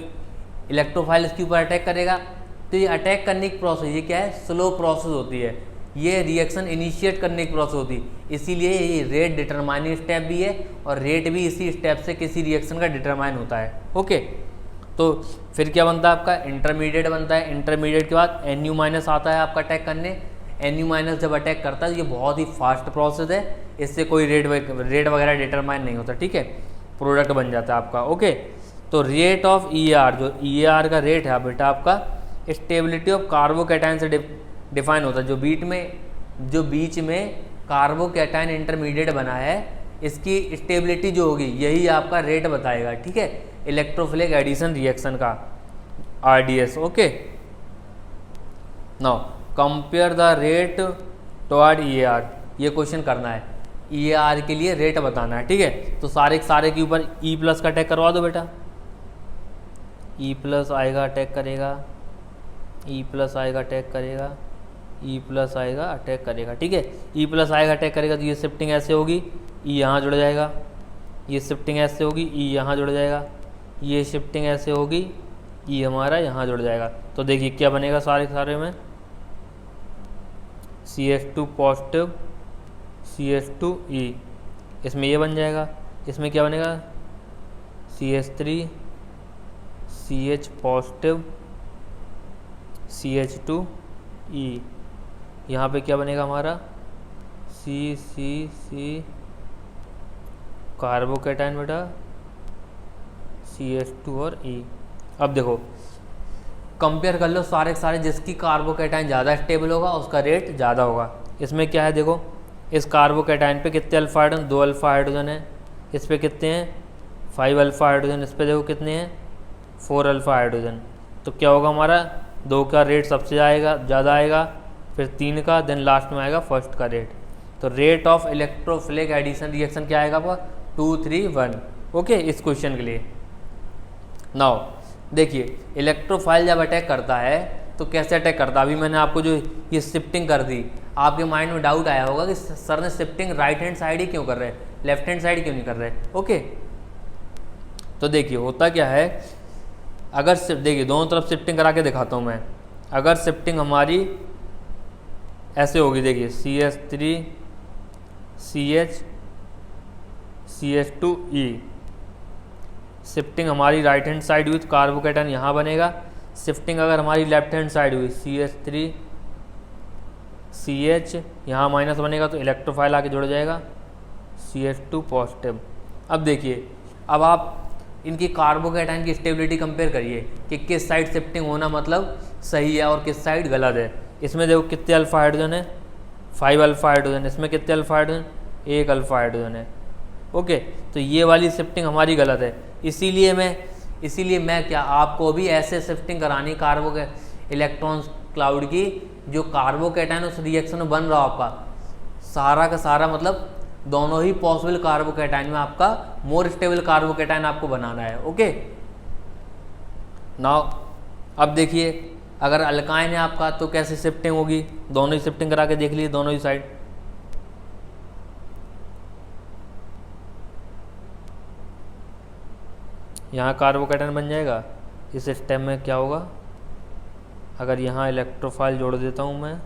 [SPEAKER 2] इलेक्ट्रोफाइल इसके ऊपर अटैक करेगा। तो ये अटैक करने की प्रोसेस, ये क्या है, स्लो प्रोसेस होती है। ये रिएक्शन इनिशिएट करने की प्रोसेस होती है, इसीलिए ये रेट डिटरमाइनिंग स्टेप भी है, और रेट भी इसी स्टेप से किसी रिएक्शन का डिटरमाइन होता है। ओके, तो फिर क्या बनता है आपका, इंटरमीडिएट बनता है। इंटरमीडिएट के बाद NU- आता है आपका अटैक करने। NU- जब अटैक करता है, ये बहुत ही फास्ट प्रोसेस है, इससे कोई रेट वगैरह डिटरमाइन नहीं होता। ठीक है, प्रोडक्ट बन जाता है आपका। ओके, तो रेट ऑफ EAR, जो EAR का रेट है बेटा आपका, स्टेबिलिटी ऑफ कार्बोकैटायन से डिफाइन होता है। जो बीच में कार्बोकैटायन इंटरमीडिएट बना है, इसकी स्टेबिलिटी जो होगी यही आपका रेट बताएगा, ठीक है, इलेक्ट्रोफिलिक एडिशन रिएक्शन का, RDS। Okay, now compare the rate toward EAR, ये क्वेश्चन करना है, EAR के लिए रेट बताना है, ठीक है। तो सारे के ऊपर E+ का अटैक करवा दो बेटा, E+ आएगा अटैक करेगा, E+ आएगा अटैक करेगा, E+ आएगा अटैक करेगा, ठीक है। E+ आएगा अटैक करेगा तो ये शिफ्टिंग ऐसे होगी, E यहाँ जुड़ जाएगा, ये शिफ्टिंग ऐसे होगी, E यहाँ जुड़ जाएगा, ये शिफ्टिंग ऐसे होगी, E हमारा यहाँ जुड़ जाएगा। तो देखिए क्या बनेगा सारे में, CH2 पॉजिटिव, CH2E, इसमें ये बन जाएगा, इसमें क्या बनेगा, CH3 CH पॉजिटिव, CH2E, यहाँ पे क्या बनेगा हमारा, C कार्बोकैटायन बेटा, CH2 और E। अब देखो कंपेयर कर लो सारे जिसकी कार्बोकैटायन ज़्यादा स्टेबल होगा उसका रेट ज़्यादा होगा। इसमें क्या है देखो, इस कार्बोकैटायन पे कितने अल्फा हाइड्रोजन, 2 अल्फा हाइड्रोजन है, इस पे कितने हैं, 5 अल्फा हाइड्रोजन, इस पे देखो कितने हैं, 4 अल्फा हाइड्रोजन। तो क्या होगा हमारा, 2 का रेट सबसे ज़्यादा आएगा, फिर 3 का, देन लास्ट में आएगा फर्स्ट का रेट। तो rate of electrophilic addition reaction क्या आएगा आपका, 2, 3, 1। ओके, इस क्वेश्चन के लिए। नाउ देखिए इलेक्ट्रोफाइल जब अटैक करता है तो कैसे अटैक करता है, अभी मैंने आपको जो ये शिफ्टिंग कर दी, आपके माइंड में डाउट आया होगा कि सर ने शिफ्टिंग राइट हैंड साइड ही क्यों कर रहे हैं, लेफ्ट हैंड साइड क्यों नहीं कर रहे। ओके, तो देखिए होता क्या है, अगर देखिए दोनों तरफ शिफ्टिंग करा के दिखाता हूँ मैं। अगर शिफ्टिंग हमारी ऐसे होगी, देखिए CH3 CH CH2E, शिफ्टिंग हमारी राइट हैंड साइड हुई तो कार्बोकैटायन यहाँ बनेगा। शिफ्टिंग अगर हमारी लेफ्ट हैंड साइड हुई, CH3 CH यहाँ माइनस बनेगा तो इलेक्ट्रोफाइल आके जुड़ जाएगा, CH2 पॉजिटिव। अब देखिए, अब आप इनकी कार्बोकैटायन की स्टेबिलिटी कंपेयर करिए कि किस साइड शिफ्टिंग होना मतलब सही है और किस साइड गलत है। इसमें देखो कितने अल्फा हाइड्रोजन है, 5 अल्फा हाइड्रोजन, इसमें कितने अल्फा हाइड्रोजन, 1 अल्फा हाइड्रोजन है। ओके, तो ये वाली शिफ्टिंग हमारी गलत है, इसीलिए मैं क्या आपको भी ऐसे शिफ्टिंग करानी इलेक्ट्रॉन्स क्लाउड की, जो कार्बोकैटायन उस रिएक्शन में बन रहा हो आपका सारा का सारा, मतलब दोनों ही पॉसिबल कार्बोकैटायन में आपका मोर स्टेबल कार्बोकैटायन आपको बनाना है। ओके, नाउ अब देखिए अगर अल्काइन है आपका तो कैसे शिफ्टिंग होगी, दोनों ही शिफ्टिंग करा के देख लीजिए, दोनों ही साइड। यहाँ कार्बोकैटायन बन जाएगा, इस स्टेप में क्या होगा, अगर यहाँ इलेक्ट्रोफाइल जोड़ देता हूँ मैं,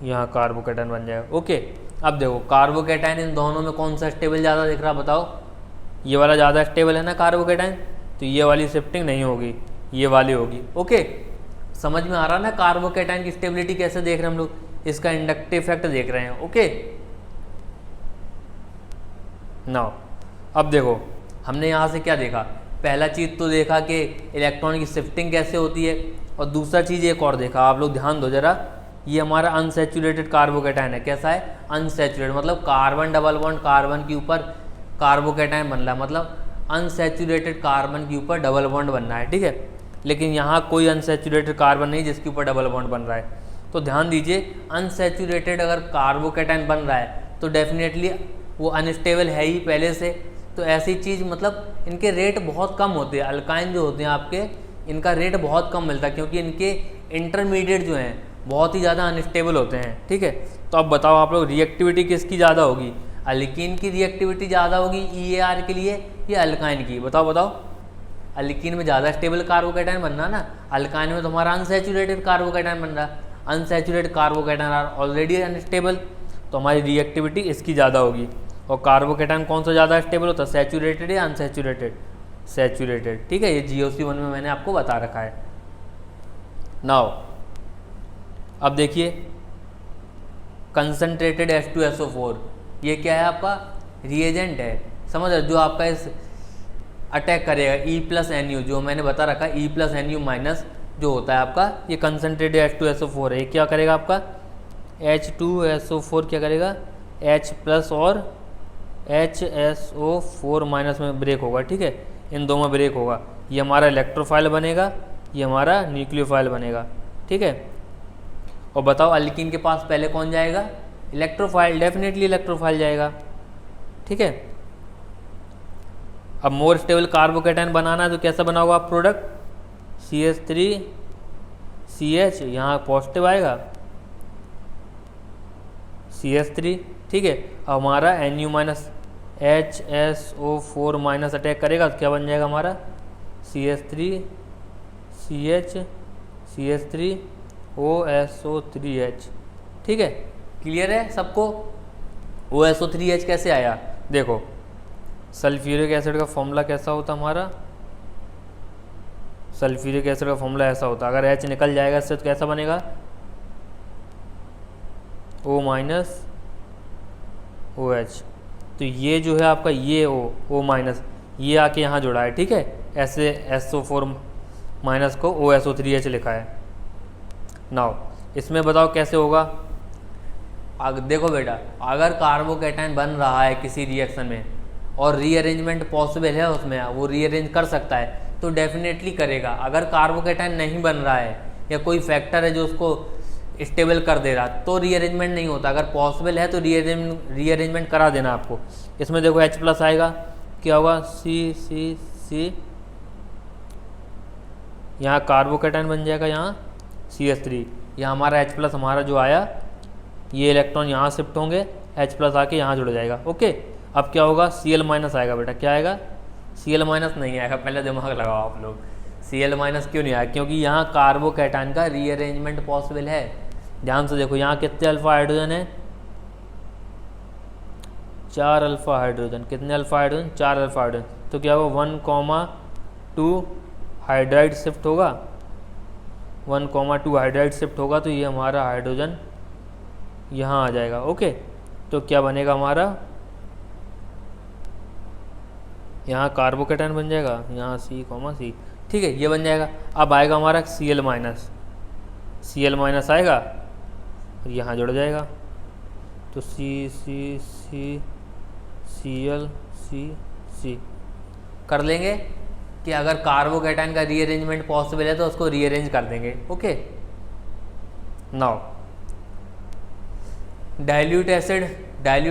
[SPEAKER 2] यहाँ कार्बोकैटायन बन जाएगा। ओके, अब देखो कार्बोकैटायन इन दोनों में कौन सा स्टेबल ज़्यादा दिख रहा बताओ, ये वाला ज़्यादा स्टेबल है ना कार्बोकैटायन, तो ये वाली शिफ्टिंग नहीं होगी, ये वाली होगी। ओके, समझ में आ रहा ना कार्बोकैटायन की स्टेबिलिटी कैसे देख रहे हैं हम लोग, इसका इंडक्टिव इफेक्ट देख रहे हैं। ओके, नाउ अब देखो हमने यहाँ से क्या देखा, पहला चीज़ तो देखा कि इलेक्ट्रॉन की शिफ्टिंग कैसे होती है, और दूसरा चीज़ एक और देखा, आप लोग ध्यान दो जरा, ये हमारा अनसैचुरेटेड कार्बोकैटायन है। कैसा है, अनसैचुरेटेड, मतलब कार्बन डबल बॉन्ड कार्बन के ऊपर कार्बोकैटायन बन रहा है, मतलब अनसैचुरेटेड कार्बन के ऊपर डबल बॉन्ड बनना है, ठीक है। लेकिन यहाँ कोई अनसैचुरेटेड कार्बन नहीं जिसके ऊपर डबल बॉन्ड बन रहा है। तो ध्यान दीजिए, अनसैचुरेटेड अगर कार्बोकैटायन बन रहा है तो डेफिनेटली वो अनस्टेबल है ही पहले से, तो ऐसी चीज़ मतलब इनके रेट बहुत कम होते हैं। अल्काइन जो होते हैं आपके, इनका रेट बहुत कम मिलता है क्योंकि इनके इंटरमीडिएट जो हैं बहुत ही ज़्यादा अनस्टेबल होते हैं, ठीक है। तो अब बताओ आप लोग, रिएक्टिविटी किसकी ज़्यादा होगी, अल्कीन की रिएक्टिविटी ज़्यादा होगी EAR के लिए या अल्काइन की, बताओ। अल्कीन में ज़्यादा स्टेबल कार्बोकैटायन बनना ना, अल्काइन में तो हमारा अनसैचुरेटेड कार्बोकैटायन बन रहा, unsaturated carbocation are already unstable, तो हमारी रिएक्टिविटी इसकी ज़्यादा होगी। और कार्बोकैटायन कौन सा ज़्यादा स्टेबल होता है, सैचुरेटेड या अनसैचुरेटेड, सैचुरेटेड, ठीक है। ये GOC1 में मैंने आपको बता रखा है। नाउ अब देखिए कंसंट्रेटेड H2SO4, ये क्या है आपका, रिएजेंट है, समझ रहे, जो आपका इस अटैक करेगा E+NU, जो मैंने बता रखा E+NU माइनस जो होता है आपका ये कंसनट्रेटेड H2SO4 है, क्या करेगा आपका H2SO4 क्या करेगा H+ और HSO4 माइनस में ब्रेक होगा, ठीक है, इन दो में ब्रेक होगा, ये हमारा इलेक्ट्रोफाइल बनेगा, ये हमारा न्यूक्लियोफाइल बनेगा, ठीक है। और बताओ अल्कीन के पास पहले कौन जाएगा, इलेक्ट्रोफाइल, डेफिनेटली इलेक्ट्रोफाइल जाएगा, ठीक है। अब मोर स्टेबल कार्बोकेटाइन बनाना है तो कैसा बनाओगे आप प्रोडक्ट, CH3CH, यहाँ पॉजिटिव आएगा CH3, ठीक है। अब हमारा NU minus HSO4 minus attack करेगा तो क्या बन जाएगा हमारा CH3OSO3H, ठीक है। क्लियर है सबको। OSO3H कैसे आया, देखो सल्फ्यूरिक एसिड का फॉर्मूला कैसा होता हमारा, सल्फ्यूरिक एसिड का फॉर्मूला ऐसा होता, अगर H निकल जाएगा इससे तो कैसा बनेगा O माइनस OH, तो ये जो है आपका ये O माइनस ये आके यहाँ जुड़ा है, ठीक है, ऐसे SO4 माइनस को OSO3H लिखा है। नाउ इसमें बताओ कैसे होगा, देखो बेटा अगर कार्बोकेटाइन बन रहा है किसी रिएक्शन में और रीअरेंजमेंट पॉसिबल है उसमें, वो रीअरेंज कर सकता है तो डेफिनेटली करेगा। अगर कार्बोकेटाइन नहीं बन रहा है या कोई फैक्टर है जो उसको स्टेबल कर दे रहा तो रीअरेंजमेंट नहीं होता, अगर पॉसिबल है तो रीअरेंजमेंट करा देना आपको। इसमें देखो H+ आएगा, क्या होगा C, यहाँ कार्बोकेटाइन बन जाएगा, यहाँ CH3, यहाँ हमारा H+ हमारा जो आया ये इलेक्ट्रॉन यहाँ शिफ्ट होंगे, H+ आके यहाँ जुड़ जाएगा, ओके। अब क्या होगा Cl- आएगा बेटा, क्या आएगा Cl- नहीं आएगा, पहले दिमाग लगाओ आप लोग, Cl- क्यों नहीं आएगा, क्योंकि यहाँ कार्बोकेटाइन का रीअरेंजमेंट पॉसिबल है। ध्यान से देखो यहाँ कितने अल्फा हाइड्रोजन है, 4 अल्फा हाइड्रोजन, कितने अल्फा हाइड्रोजन 4 अल्फा हाइड्रोजन, तो क्या होगा 1,2 हाइड्राइड शिफ्ट होगा, 1,2 हाइड्राइड शिफ्ट होगा, तो ये हमारा हाइड्रोजन यहाँ आ जाएगा, ओके। तो क्या बनेगा हमारा, यहाँ कार्बोकेटाइन बन जाएगा, यहाँ C, ठीक है, ये बन जाएगा। अब आएगा हमारा Cl- आएगा और यहाँ जुड़ जाएगा, तो C कर लेंगे कि अगर कार्बोकेटाइन का रीअरेंजमेंट पॉसिबल है तो उसको रीअरेंज कर देंगे, ओके। नाउ डाइल्यूट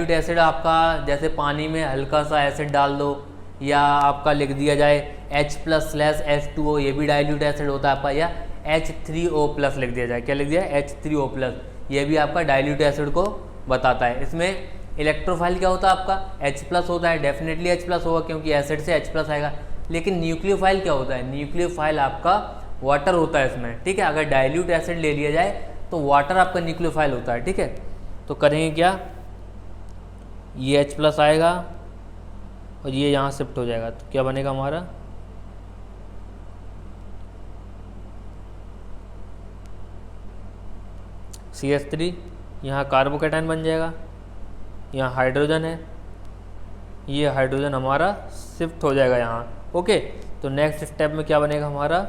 [SPEAKER 2] एसिड आपका जैसे पानी में हल्का सा एसिड डाल दो या आपका लिख दिया जाए H+/H2O, ये भी डाइल्यूट एसिड होता है आपका, या H3O+ लिख दिया जाए, क्या लिख दिया H3O+, ये भी आपका डाइल्यूट एसिड को बताता है। इसमें इलेक्ट्रोफाइल क्या होता है आपका H+ होता है, डेफिनेटली H+ होगा क्योंकि एसिड से H+ आएगा। लेकिन न्यूक्लियोफाइल क्या होता है, न्यूक्लियोफाइल आपका वाटर होता है इसमें, ठीक है। अगर डाइल्यूट एसिड ले लिया जाए तो वाटर आपका न्यूक्लियोफाइल होता है, ठीक है। तो करेंगे क्या, ये H+ आएगा और ये यहाँ शिफ्ट हो जाएगा, तो क्या बनेगा हमारा CH3, यहाँ कार्बोकेटाइन बन जाएगा, यहाँ हाइड्रोजन है, ये हाइड्रोजन हमारा शिफ्ट हो जाएगा यहाँ, ओके। तो नेक्स्ट स्टेप में क्या बनेगा हमारा,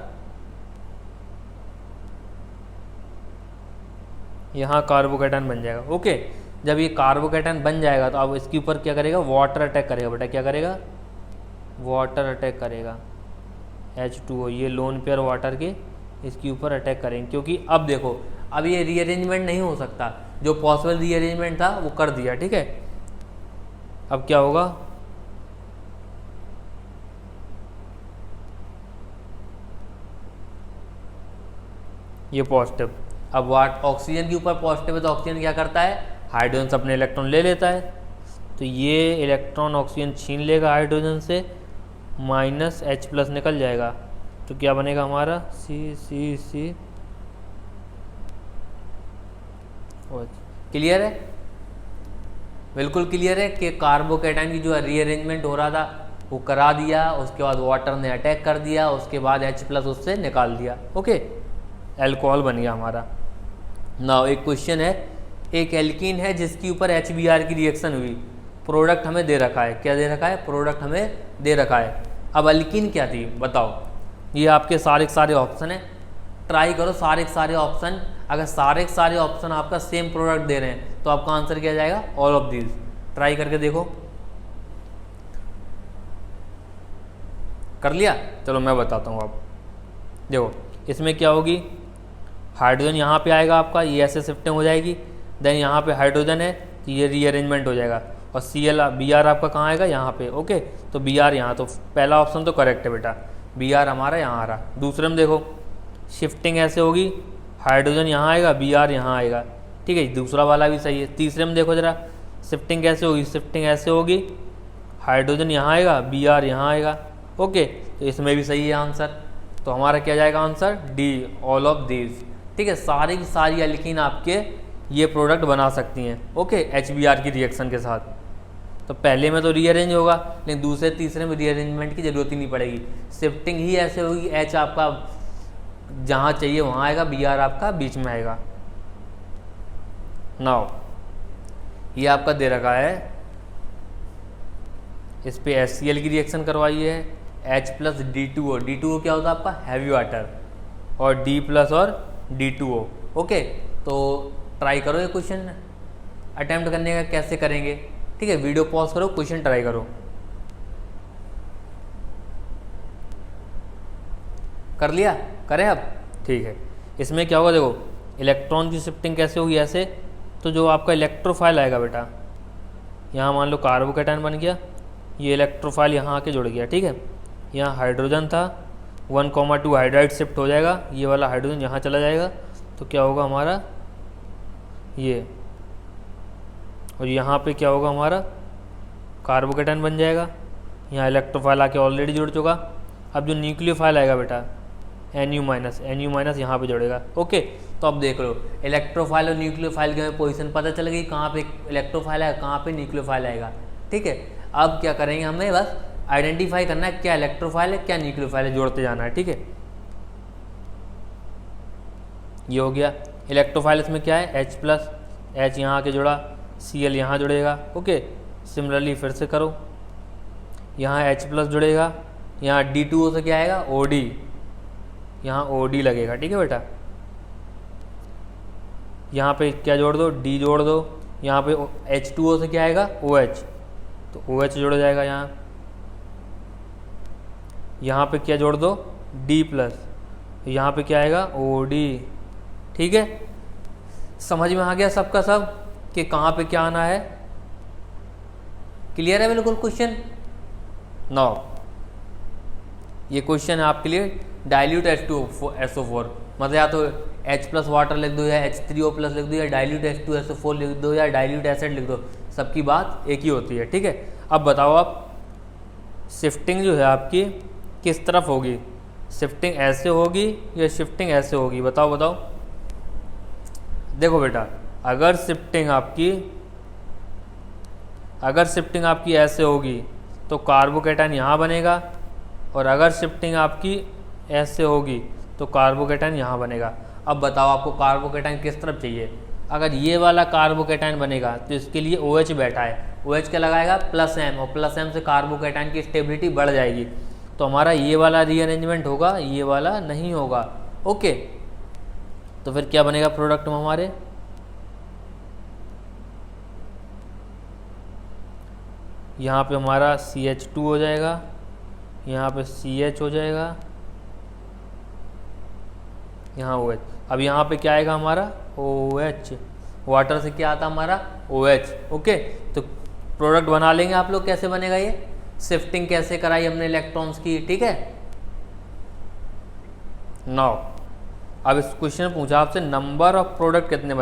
[SPEAKER 2] यहाँ कार्बोकेटाइन बन जाएगा, ओके। जब ये कार्बोकेटाइन बन जाएगा तो अब इसके ऊपर क्या करेगा, वाटर अटैक करेगा बेटा, क्या करेगा वाटर अटैक करेगा, H2O, ये लोन पेयर वाटर के इसके ऊपर अटैक करेंगे, क्योंकि अब देखो अब ये रीअरेंजमेंट नहीं हो सकता, जो पॉसिबल रीअरेंजमेंट था वो कर दिया, ठीक है। अब क्या होगा, ये पॉजिटिव, अब ऑक्सीजन के ऊपर पॉजिटिव है तो ऑक्सीजन क्या करता है, हाइड्रोजन से अपने इलेक्ट्रॉन ले लेता है, तो ये इलेक्ट्रॉन ऑक्सीजन छीन लेगा हाइड्रोजन से, -H+ निकल जाएगा, तो क्या बनेगा हमारा C। क्लियर है, बिल्कुल क्लियर है कि कार्बोकेटाइन की जो रीअरेंजमेंट हो रहा था वो करा दिया, उसके बाद वाटर ने अटैक कर दिया, उसके बाद H+ उससे निकाल दिया, ओके, एल्कोहल बन गया हमारा। नाउ एक क्वेश्चन है, एक एल्कीन है जिसके ऊपर HBr की रिएक्शन हुई, प्रोडक्ट हमें दे रखा है, क्या दे रखा है, प्रोडक्ट हमें दे रखा है, अब अल्कीन क्या थी बताओ। ये आपके सारे के सारे ऑप्शन है, ट्राई करो सारे के सारे ऑप्शन। अगर सारे के सारे ऑप्शन आपका सेम प्रोडक्ट दे रहे हैं तो आपका आंसर क्या जाएगा, ऑल ऑफ दीज। ट्राई करके देखो, कर लिया। चलो मैं बताता हूँ। आप देखो इसमें क्या होगी, हाइड्रोजन यहाँ पे आएगा आपका, ये ऐसे शिफ्टिंग हो जाएगी। देन यहाँ पे हाइड्रोजन है तो ये रीअरेंजमेंट हो जाएगा। और Br आपका कहाँ आएगा, यहाँ पे। ओके, तो Br यहाँ, तो पहला ऑप्शन तो करेक्ट है बेटा, Br हमारा यहाँ आ रहा। दूसरे में देखो शिफ्टिंग ऐसे होगी, हाइड्रोजन यहाँ आएगा, Br यहाँ आएगा, ठीक है, दूसरा वाला भी सही है। तीसरे में देखो जरा शिफ्टिंग कैसे होगी, शिफ्टिंग ऐसे होगी, हाइड्रोजन यहाँ आएगा, Br यहाँ आएगा। ओके, तो इसमें भी सही है आंसर। तो हमारा क्या जाएगा answer, D, all of these. ठीक है, सारी की सारी एल्कीन आपके ये प्रोडक्ट बना सकती हैं। ओके, HBr की रिएक्शन के साथ। तो पहले में तो रीअरेंज होगा, लेकिन दूसरे तीसरे में रीअरेंजमेंट की जरूरत ही नहीं पड़ेगी। शिफ्टिंग ही ऐसे होगी, H आपका जहाँ चाहिए वहाँ आएगा, Br आपका बीच में आएगा। नाउ ये आपका दे रखा है, इस पे HCl की रिएक्शन करवाई है, H प्लस D2O। D2O क्या होता है आपका, हैवी वाटर, और D प्लस और D2O। ओके, तो ट्राई करो ये क्वेश्चन अटेम्प्ट करने का, कैसे करेंगे। ठीक है, वीडियो पॉज करो, क्वेश्चन ट्राई करो। कर लिया, करें अब। ठीक है, इसमें क्या होगा देखो, इलेक्ट्रॉन की शिफ्टिंग कैसे होगी, ऐसे। तो जो आपका इलेक्ट्रोफाइल आएगा बेटा, यहाँ मान लो कार्बोकैटायन बन गया, ये इलेक्ट्रोफाइल यहाँ आके जुड़ गया। ठीक है, यहाँ हाइड्रोजन था, 1,2 हाइड्राइड शिफ्ट हो जाएगा, ये वाला हाइड्रोजन यहाँ चला जाएगा, तो क्या होगा हमारा ये, और यहाँ पे क्या होगा हमारा कार्बोकैटायन बन जाएगा। यहाँ इलेक्ट्रोफाइल आके ऑलरेडी जुड़ चुका। अब जो न्यूक्लियोफाइल आएगा बेटा, NU- यहाँ पे जुड़ेगा। ओके, तो अब देख लो इलेक्ट्रोफाइल और न्यूक्लियोफाइल की हमें पोजीशन पता चल गई, कहाँ पे इलेक्ट्रोफाइल आएगा, कहाँ पे न्यूक्लियोफाइल आएगा। ठीक है, अब क्या करेंगे, हमें बस आइडेंटिफाई करना है क्या इलेक्ट्रोफाइल है क्या न्यूक्लियोफाइल है, जोड़ते जाना है। ठीक है, ये हो गया इलेक्ट्रोफाइल। इसमें क्या है, H प्लस, H यहाँ आके जुड़ा, Cl यहाँ जुड़ेगा। ओके, सिमिलरली फिर से करो, यहाँ H प्लस जुड़ेगा, यहाँ D2O से क्या आएगा, OD, यहाँ OD लगेगा। ठीक है बेटा, यहाँ पे क्या जोड़ दो, D जोड़ दो, यहाँ पे H2O से क्या आएगा, OH, तो OH जुड़ जाएगा। यहाँ पे क्या जोड़ दो, D प्लस, यहाँ पे क्या आएगा, OD। ठीक है, समझ में आ गया सबका सब कि कहाँ पे क्या आना है। क्लियर है बिल्कुल क्वेश्चन। नाउ ये क्वेश्चन है आपके लिए, डाइल्यूट H2SO4, मतलब या तो H प्लस वाटर लिख दो, या H3O प्लस लिख दो, या डाइल्यूट H2SO4 लिख दो, या डाइल्यूट एसिड लिख दो, सबकी बात एक ही होती है। ठीक है, अब बताओ आप शिफ्टिंग जो है आपकी किस तरफ होगी, शिफ्टिंग ऐसे होगी या शिफ्टिंग ऐसे होगी, बताओ बताओ। देखो बेटा, अगर शिफ्टिंग आपकी ऐसे होगी तो कार्बोकैटायन यहाँ बनेगा, और अगर शिफ्टिंग आपकी ऐसे होगी तो कार्बोकैटायन यहाँ बनेगा। अब बताओ आपको कार्बोकैटायन किस तरफ चाहिए। अगर ये वाला कार्बोकैटायन बनेगा तो इसके लिए OH बैठा है, OH क्या लगाएगा, +M, और +M से कार्बोकैटायन की स्टेबिलिटी बढ़ जाएगी, तो हमारा ये वाला रीअरेंजमेंट होगा, ये वाला नहीं होगा। ओके, तो फिर क्या बनेगा प्रोडक्ट में हमारे, यहाँ पे हमारा CH2 हो जाएगा, यहाँ पे CH हो जाएगा, यहाँ OH। अब यहाँ पे क्या आएगा हमारा, OH, वाटर से क्या आता हमारा, OH। ओके, तो प्रोडक्ट बना लेंगे आप लोग, कैसे बनेगा ये, शिफ्टिंग कैसे कराई हमने इलेक्ट्रॉन्स की। ठीक है, नाउ अब इस क्वेश्चन में पूछा आपसे नंबर ऑफ प्रोडक्ट कितने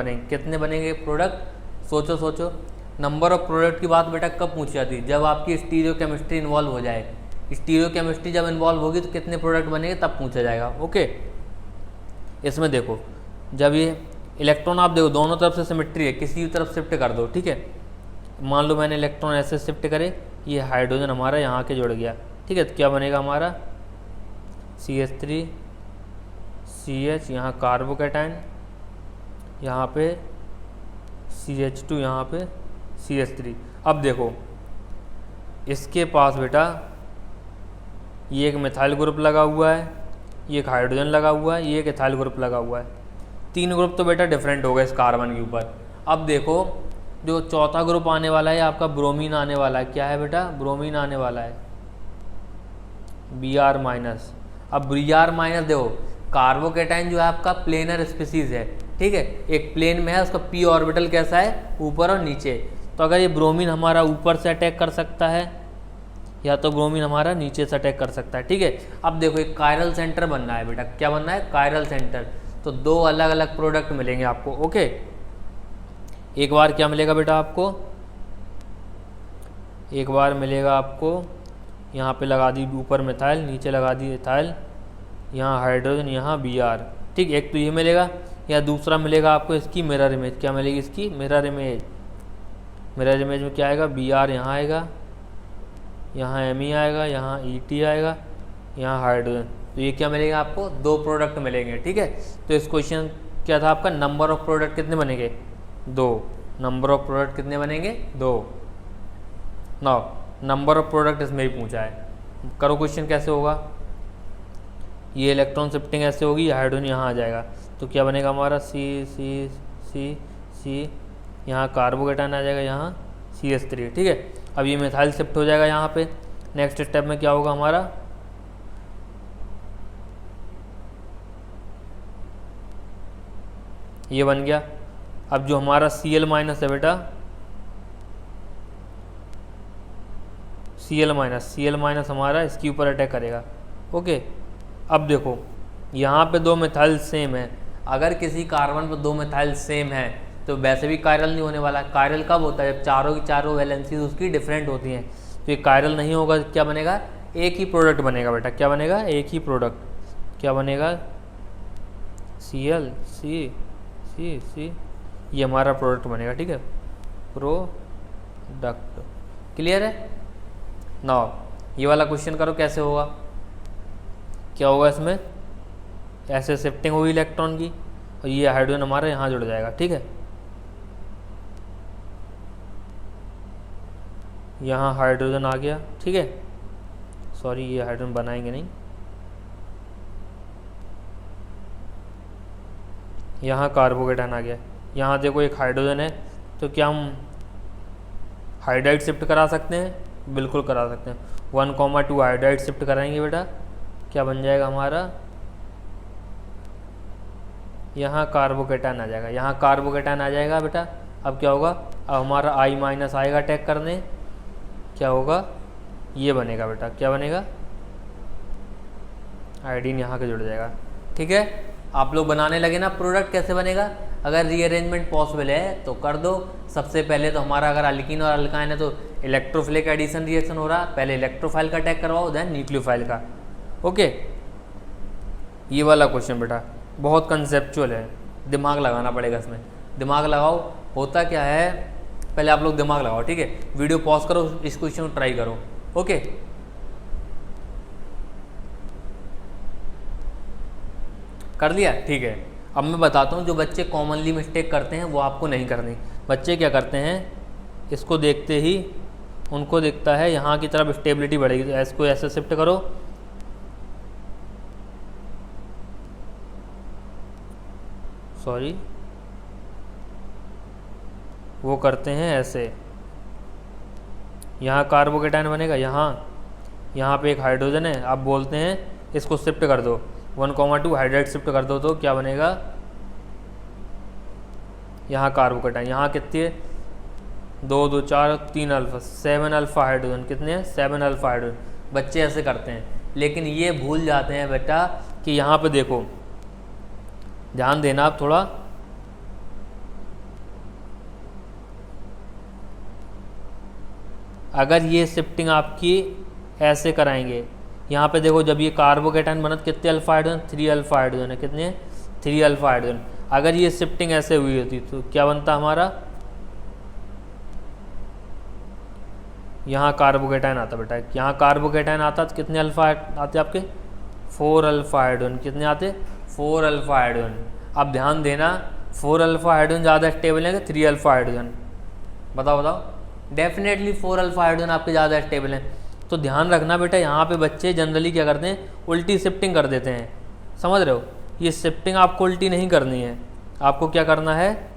[SPEAKER 2] बनेंगे प्रोडक्ट। सोचो, नंबर ऑफ प्रोडक्ट की बात बेटा कब पूछी जाती है, जब आपकी स्टीरियोकेमिस्ट्री इन्वॉल्व हो जाए। स्टीरियोकेमिस्ट्री जब इन्वॉल्व होगी तो कितने प्रोडक्ट बनेंगे तब पूछा जाएगा। ओके, इसमें देखो, जब ये इलेक्ट्रॉन आप देखो दोनों तरफ से सिमेट्री है, किसी भी तरफ शिफ्ट कर दो। ठीक है, मान लो मैंने इलेक्ट्रॉन ऐसे शिफ्ट करे, ये हाइड्रोजन हमारा यहाँ के जुड़ गया। ठीक है, तो क्या बनेगा हमारा, CH3 CH, यहाँ कार्बोकैटायन, यहाँ पे CH2, यहाँ पे CH3। अब देखो इसके पास बेटा ये एक मिथाइल ग्रुप लगा हुआ है, ये एक हाइड्रोजन लगा हुआ है, ये एक इथाइल ग्रुप लगा हुआ है। 3 ग्रुप तो बेटा डिफरेंट हो गए इस कार्बन के ऊपर। अब देखो जो चौथा ग्रुप आने वाला है आपका ब्रोमीन आने वाला है। क्या है बेटा? ब्रोमीन आने वाला है, Br माइनस। अब Br माइनस देखो, कार्बोकेटाइन जो है आपका प्लेनर स्पीसीज है, ठीक है, एक प्लेन में है, उसका p ऑर्बिटल कैसा है? ऊपर और नीचे। तो अगर ये ब्रोमीन हमारा ऊपर से अटैक कर सकता है या तो ब्रोमीन हमारा नीचे से अटैक कर सकता है, ठीक है। अब देखो एक कायरल सेंटर बनना है बेटा। क्या बनना है? Chiral centre. तो 2 अलग अलग प्रोडक्ट मिलेंगे आपको, ओके। एक बार क्या मिलेगा बेटा आपको? एक बार मिलेगा आपको, यहाँ पे लगा दी ऊपर मिथाइल, नीचे लगा दी इथाइल, यहाँ हाइड्रोजन, यहाँ Br, ठीक। एक तो ये मिलेगा, या दूसरा मिलेगा आपको इसकी मिरर इमेज। क्या मिलेगी इसकी? Mirror image. मिरर इमेज में क्या आएगा? Br यहाँ आएगा, यहाँ Me आएगा, यहाँ Et आएगा, यहाँ हाइड्रोजन। तो ये क्या मिलेगा आपको? 2 प्रोडक्ट मिलेंगे, ठीक है। तो इस क्वेश्चन क्या था आपका? नंबर ऑफ प्रोडक्ट कितने बनेंगे? 2। नंबर ऑफ प्रोडक्ट कितने बनेंगे? 2। नाउ नंबर ऑफ प्रोडक्ट इसमें ही पूछा है। करो क्वेश्चन कैसे होगा? ये इलेक्ट्रॉन शिफ्टिंग ऐसे होगी, हाइड्रोजन यहाँ आ जाएगा, तो क्या बनेगा हमारा? C, यहाँ कार्बोकेटाइन आ जाएगा, यहाँ CH3, ठीक है। अब ये मिथाइल शिफ्ट हो जाएगा यहाँ पे। नेक्स्ट स्टेप में क्या होगा हमारा? ये बन गया। अब जो हमारा Cl माइनस है बेटा, Cl माइनस हमारा इसके ऊपर अटैक करेगा, ओके। अब देखो यहाँ पे 2 मिथाइल सेम है। अगर किसी कार्बन पर 2 मिथाइल सेम है तो वैसे भी कायरल नहीं होने वाला। कायरल कब होता है? जब चारों की चारों वैलेंसीज उसकी डिफरेंट होती हैं। तो ये कायरल नहीं होगा, क्या बनेगा? एक ही प्रोडक्ट बनेगा बेटा। क्या बनेगा? एक ही प्रोडक्ट। क्या बनेगा? Cl, C, ये हमारा प्रोडक्ट बनेगा, ठीक है, प्रोडक्ट। क्लियर है? नाउ ये वाला क्वेश्चन करो कैसे होगा। क्या होगा इसमें? ऐसे शिफ्टिंग होगी इलेक्ट्रॉन की, और ये हाइड्रोजन हमारा यहाँ जुड़ जाएगा, ठीक है। यहाँ हाइड्रोजन आ गया, ठीक है। सॉरी, ये हाइड्रोजन बनाएंगे नहीं। यहाँ कार्बोकेटाइन आ गया। यहाँ देखो एक हाइड्रोजन है, तो क्या हम हाइड्राइड शिफ्ट करा सकते हैं? बिल्कुल करा सकते हैं। 1,2 हाइड्राइड शिफ्ट कराएंगे बेटा, क्या बन जाएगा हमारा? यहाँ कार्बोकेटाइन आ जाएगा, यहाँ कार्बोकेटाइन आ जाएगा बेटा। अब क्या होगा? अब हमारा I माइनस आएगा अटैक करने। क्या होगा? ये बनेगा बेटा। क्या बनेगा? आयोडीन यहाँ के जुड़ जाएगा, ठीक है। आप लोग बनाने लगे ना प्रोडक्ट कैसे बनेगा। अगर रीअरेंजमेंट पॉसिबल है तो कर दो। सबसे पहले तो हमारा अगर अल्कीन और अल्काइन है तो इलेक्ट्रोफिलिक एडिशन रिएक्शन हो रहा है, पहले इलेक्ट्रोफाइल का अटैक करवाओ, देन न्यूक्लियोफाइल का, ओके। ये वाला क्वेश्चन बेटा बहुत कंसेप्चुअल है, दिमाग लगाना पड़ेगा इसमें। दिमाग लगाओ। होता क्या है, पहले आप लोग दिमाग लगाओ, ठीक है। वीडियो पॉज करो, इस क्वेश्चन को ट्राई करो, ओके। कर लिया? ठीक है। अब मैं बताता हूँ जो बच्चे कॉमनली मिस्टेक करते हैं वो आपको नहीं करनी। बच्चे क्या करते हैं, इसको देखते ही उनको दिखता है यहाँ की तरफ स्टेबिलिटी बढ़ेगी, तो इसको ऐसे शिफ्ट करो, सॉरी, वो करते हैं ऐसे। यहाँ कार्बोकेटाइन बनेगा, यहाँ पे एक हाइड्रोजन है, आप बोलते हैं इसको शिफ्ट कर दो, 1,2 हाइड्राइड शिफ्ट कर दो, तो क्या बनेगा? यहाँ कार्बोकेटाइन, यहाँ कितनी है? 2, 2, 4, 3 अल्फा, 7 अल्फा हाइड्रोजन। कितने हैं? 7 अल्फा हाइड्रोजन। बच्चे ऐसे करते हैं, लेकिन ये भूल जाते हैं बेटा कि यहाँ पे देखो, ध्यान देना आप थोड़ा। अगर ये शिफ्टिंग आपकी ऐसे कराएंगे, यहाँ पे देखो जब ये कार्बोकेटाइन बनत कितने अल्फा हाइड्रोजन? 3 अल्फा हाइड्रोजन है। कितने? 3 अल्फा हाइड्रोजन। अगर ये शिफ्टिंग ऐसे हुई होती तो क्या बनता हमारा? यहाँ कार्बोकेटाइन आता बेटा, यहाँ कार्बोकेटाइन आता तो कितने अल्फा आते आपके? 4 अल्फा हाइड्रोजन। कितने आते? 4 अल्फा हाइड्रोजन। अब ध्यान देना, 4 अल्फा हाइड्रोजन ज़्यादा स्टेबल है कि 3 अल्फा हाइड्रोजन? बताओ। डेफिनेटली 4 अल्फा हाइड्रोजन आपके ज़्यादा स्टेबल हैं। तो ध्यान रखना बेटा, यहाँ पे बच्चे जनरली क्या करते हैं, उल्टी शिफ्टिंग कर देते हैं, समझ रहे हो। ये शिफ्टिंग आपको उल्टी नहीं करनी है, आपको क्या करना है,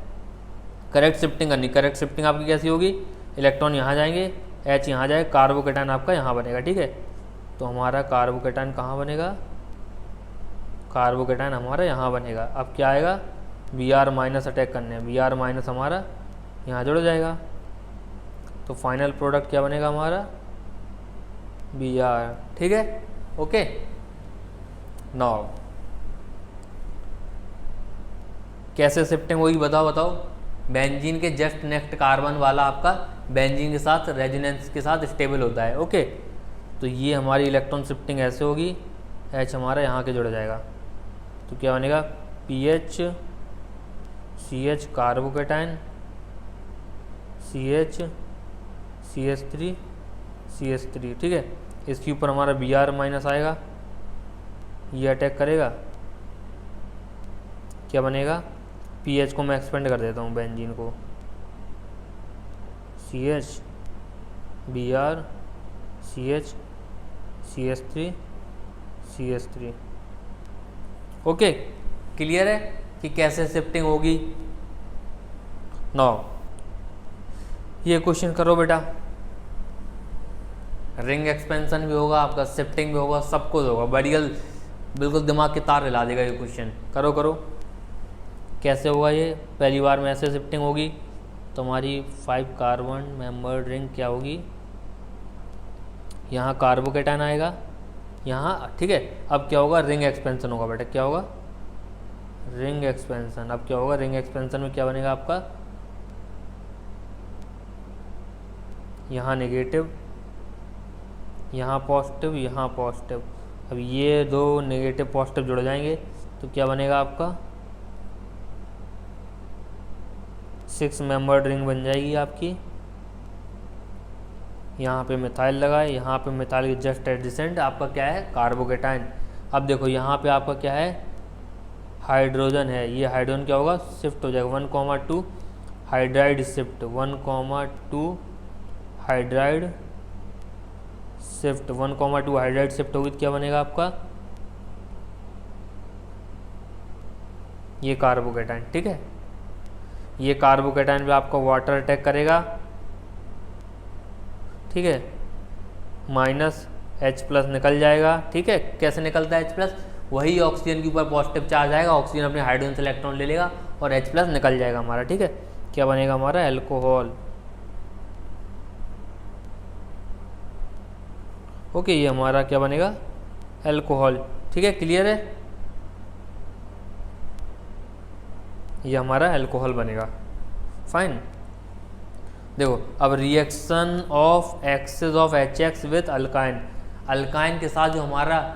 [SPEAKER 2] करेक्ट शिफ्टिंग करनी। करेक्ट शिफ्टिंग आपकी कैसी होगी, इलेक्ट्रॉन यहाँ जाएंगे, H यहाँ जाए, कार्बोकेटाइन आपका यहाँ बनेगा, ठीक है। तो हमारा कार्बोकेटाइन कहाँ बनेगा, कार्बोकेटाइन हमारा यहाँ बनेगा। अब क्या आएगा, Br माइनस अटैक करने हैं, Br माइनस हमारा यहाँ जुड़ जाएगा, तो फाइनल प्रोडक्ट क्या बनेगा हमारा, Br, ठीक है, ओके। नाउ कैसे शिफ्टिंग होगी बताओ। बेंजीन के जस्ट नेक्स्ट कार्बन वाला आपका बेंजीन के साथ रेजोनेंस के साथ स्टेबल होता है, ओके। तो ये हमारी इलेक्ट्रॉन शिफ्टिंग ऐसे होगी, H हमारा यहाँ के जुड़ जाएगा, तो क्या बनेगा, PH CH carbocation CH CH3 CH3, ठीक है। इसके ऊपर हमारा Br माइनस आएगा, ये अटैक करेगा, क्या बनेगा, PH को मैं एक्सपेंड कर देता हूँ, बेंजीन को, CH Br CH CH3 CH3, okay. Clear है कि कैसे शिफ्टिंग होगी। नाउ ये क्वेश्चन करो बेटा, रिंग एक्सपेंशन भी होगा आपका, शिफ्टिंग भी होगा, सब कुछ होगा, बढ़िया, बिल्कुल दिमाग की तार हिला देगा ये क्वेश्चन। करो कैसे होगा ये, पहली बार में ऐसे शिफ्टिंग होगी, तो हमारी 5 कार्बन मेंबर्ड रिंग क्या होगी, यहाँ कार्बोकेटाइन आएगा यहाँ, ठीक है। अब क्या होगा, रिंग एक्सपेंशन होगा बेटा, क्या होगा, रिंग एक्सपेंशन। अब क्या होगा, रिंग एक्सपेंशन में क्या बनेगा आपका, यहाँ नेगेटिव, यहाँ पॉजिटिव, यहाँ पॉजिटिव। अब ये दो नेगेटिव पॉजिटिव जुड़ जाएंगे, तो क्या बनेगा आपका 6 मेंबर्ड रिंग बन जाएगी आपकी। यहाँ पे मिथाइल लगाए, यहाँ पे मिथाइल के जस्ट एडजेसेंट आपका क्या है, कार्बोकेटाइन। अब देखो यहाँ पे आपका क्या है, हाइड्रोजन है, ये हाइड्रोजन क्या होगा, शिफ्ट हो जाएगा 1,2 hydride shift, 1,2 hydride shift, 1,2 hydride shift होगी, तो क्या बनेगा आपका, ये कार्बोकेटाइन, ठीक है। ये कार्बोकेटाइन पे आपका वाटर अटैक करेगा, ठीक है, माइनस H+ निकल जाएगा, ठीक है। कैसे निकलता है H+, वही ऑक्सीजन के ऊपर पॉजिटिव चार्ज आएगा, ऑक्सीजन अपने हाइड्रोजन से इलेक्ट्रॉन ले लेगा और H+ निकल जाएगा हमारा, ठीक है। क्या बनेगा हमारा, एल्कोहल, ओके। ये हमारा क्या बनेगा, एल्कोहल, ठीक है, क्लियर है। ये हमारा एल्कोहल बनेगा, फाइन। देखो अब reaction of excess of HX with alkyne, alkyne के साथ जो हमारा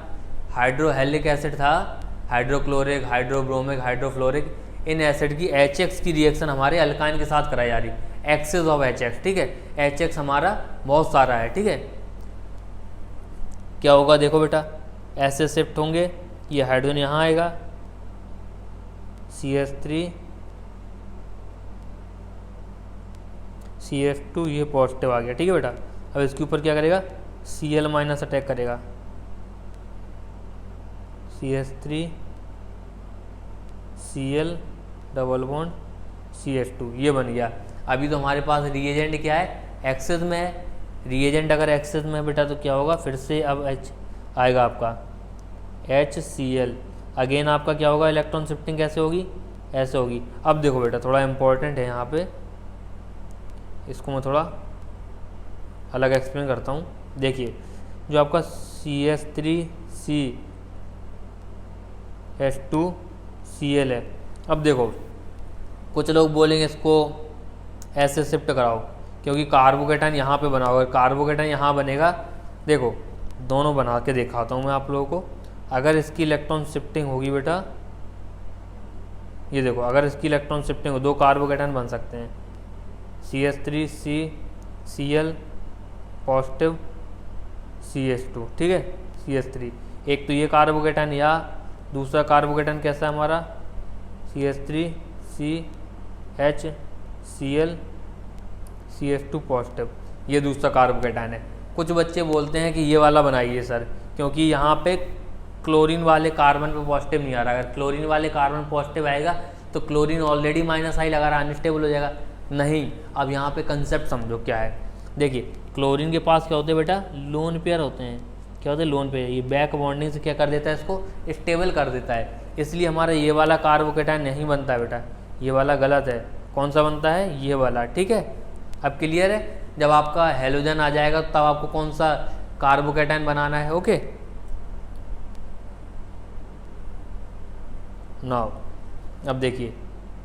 [SPEAKER 2] हाइड्रोहेलिक एसिड था, हाइड्रोक्लोरिक, हाइड्रोब्रोमिक, हाइड्रोफ्लोरिक, इन एसिड की HX की रिएक्शन हमारे अल्काइन के साथ कराई जा रही, एक्सेस ऑफ HX, ठीक है। HX हमारा बहुत सारा है, ठीक है। क्या होगा देखो बेटा, ऐसे शिफ्ट होंगे, ये हाइड्रोजन यहाँ आएगा, CH3 CH2, ये पॉजिटिव आ गया, ठीक है बेटा। अब इसके ऊपर क्या करेगा, Cl माइनस अटैक करेगा, CH3 Cl double bond CH2, ये बन गया। अभी तो हमारे पास रिएजेंट क्या है, एक्सेस में है। रिएजेंट अगर एक्सेस में है बेटा तो क्या होगा, फिर से अब H आएगा आपका, HCl। अगेन आपका क्या होगा, इलेक्ट्रॉन शिफ्टिंग कैसे होगी, ऐसे होगी। अब देखो बेटा थोड़ा इम्पोर्टेंट है यहाँ पे, इसको मैं थोड़ा अलग एक्सप्लेन करता हूँ। देखिए जो आपका CH3CH2Cl है, अब देखो कुछ लोग बोलेंगे इसको ऐसे शिफ्ट कराओ, क्योंकि कार्बोकेटाइन यहाँ पे बना होगा, कार्बोकेटाइन यहाँ बनेगा। देखो दोनों बना के दिखाता हूँ मैं आप लोगों को। अगर इसकी इलेक्ट्रॉन शिफ्टिंग होगी बेटा, ये देखो, अगर इसकी इलेक्ट्रॉन शिफ्टिंग हो, दो कार्बोकेटाइन बन सकते हैं, CH3CCl पॉजिटिव CH2, ठीक है, CH3। एक तो ये कार्बोकेटाइन, या दूसरा कार्बोकेटाइन कैसा है हमारा, CH3CHCl CH2 पॉजिटिव, ये दूसरा कार्बोकेटाइन है। कुछ बच्चे बोलते हैं कि ये वाला बनाइए सर, क्योंकि यहाँ पे क्लोरीन वाले कार्बन पे पॉजिटिव नहीं आ रहा। अगर क्लोरीन वाले कार्बन पॉजिटिव आएगा तो क्लोरीन ऑलरेडी माइनस आई लगा रहा है, अनस्टेबल हो जाएगा। नहीं, अब यहाँ पे कंसेप्ट समझो क्या है। देखिए क्लोरीन के पास क्या होते हैं बेटा, लोन पेयर होते हैं। क्या होते हैं, लोन पेयर। ये बैक बॉन्डिंग से क्या कर देता है, इसको स्टेबल कर देता है, इसलिए हमारा ये वाला कार्बोकेटायन नहीं बनता है बेटा, ये वाला गलत है। कौन सा बनता है, ये वाला। ठीक है, अब क्लियर है। जब आपका हेलोजन आ जाएगा तब आपको कौन सा कार्बोकेटायन बनाना है। ओके, नाउ अब देखिए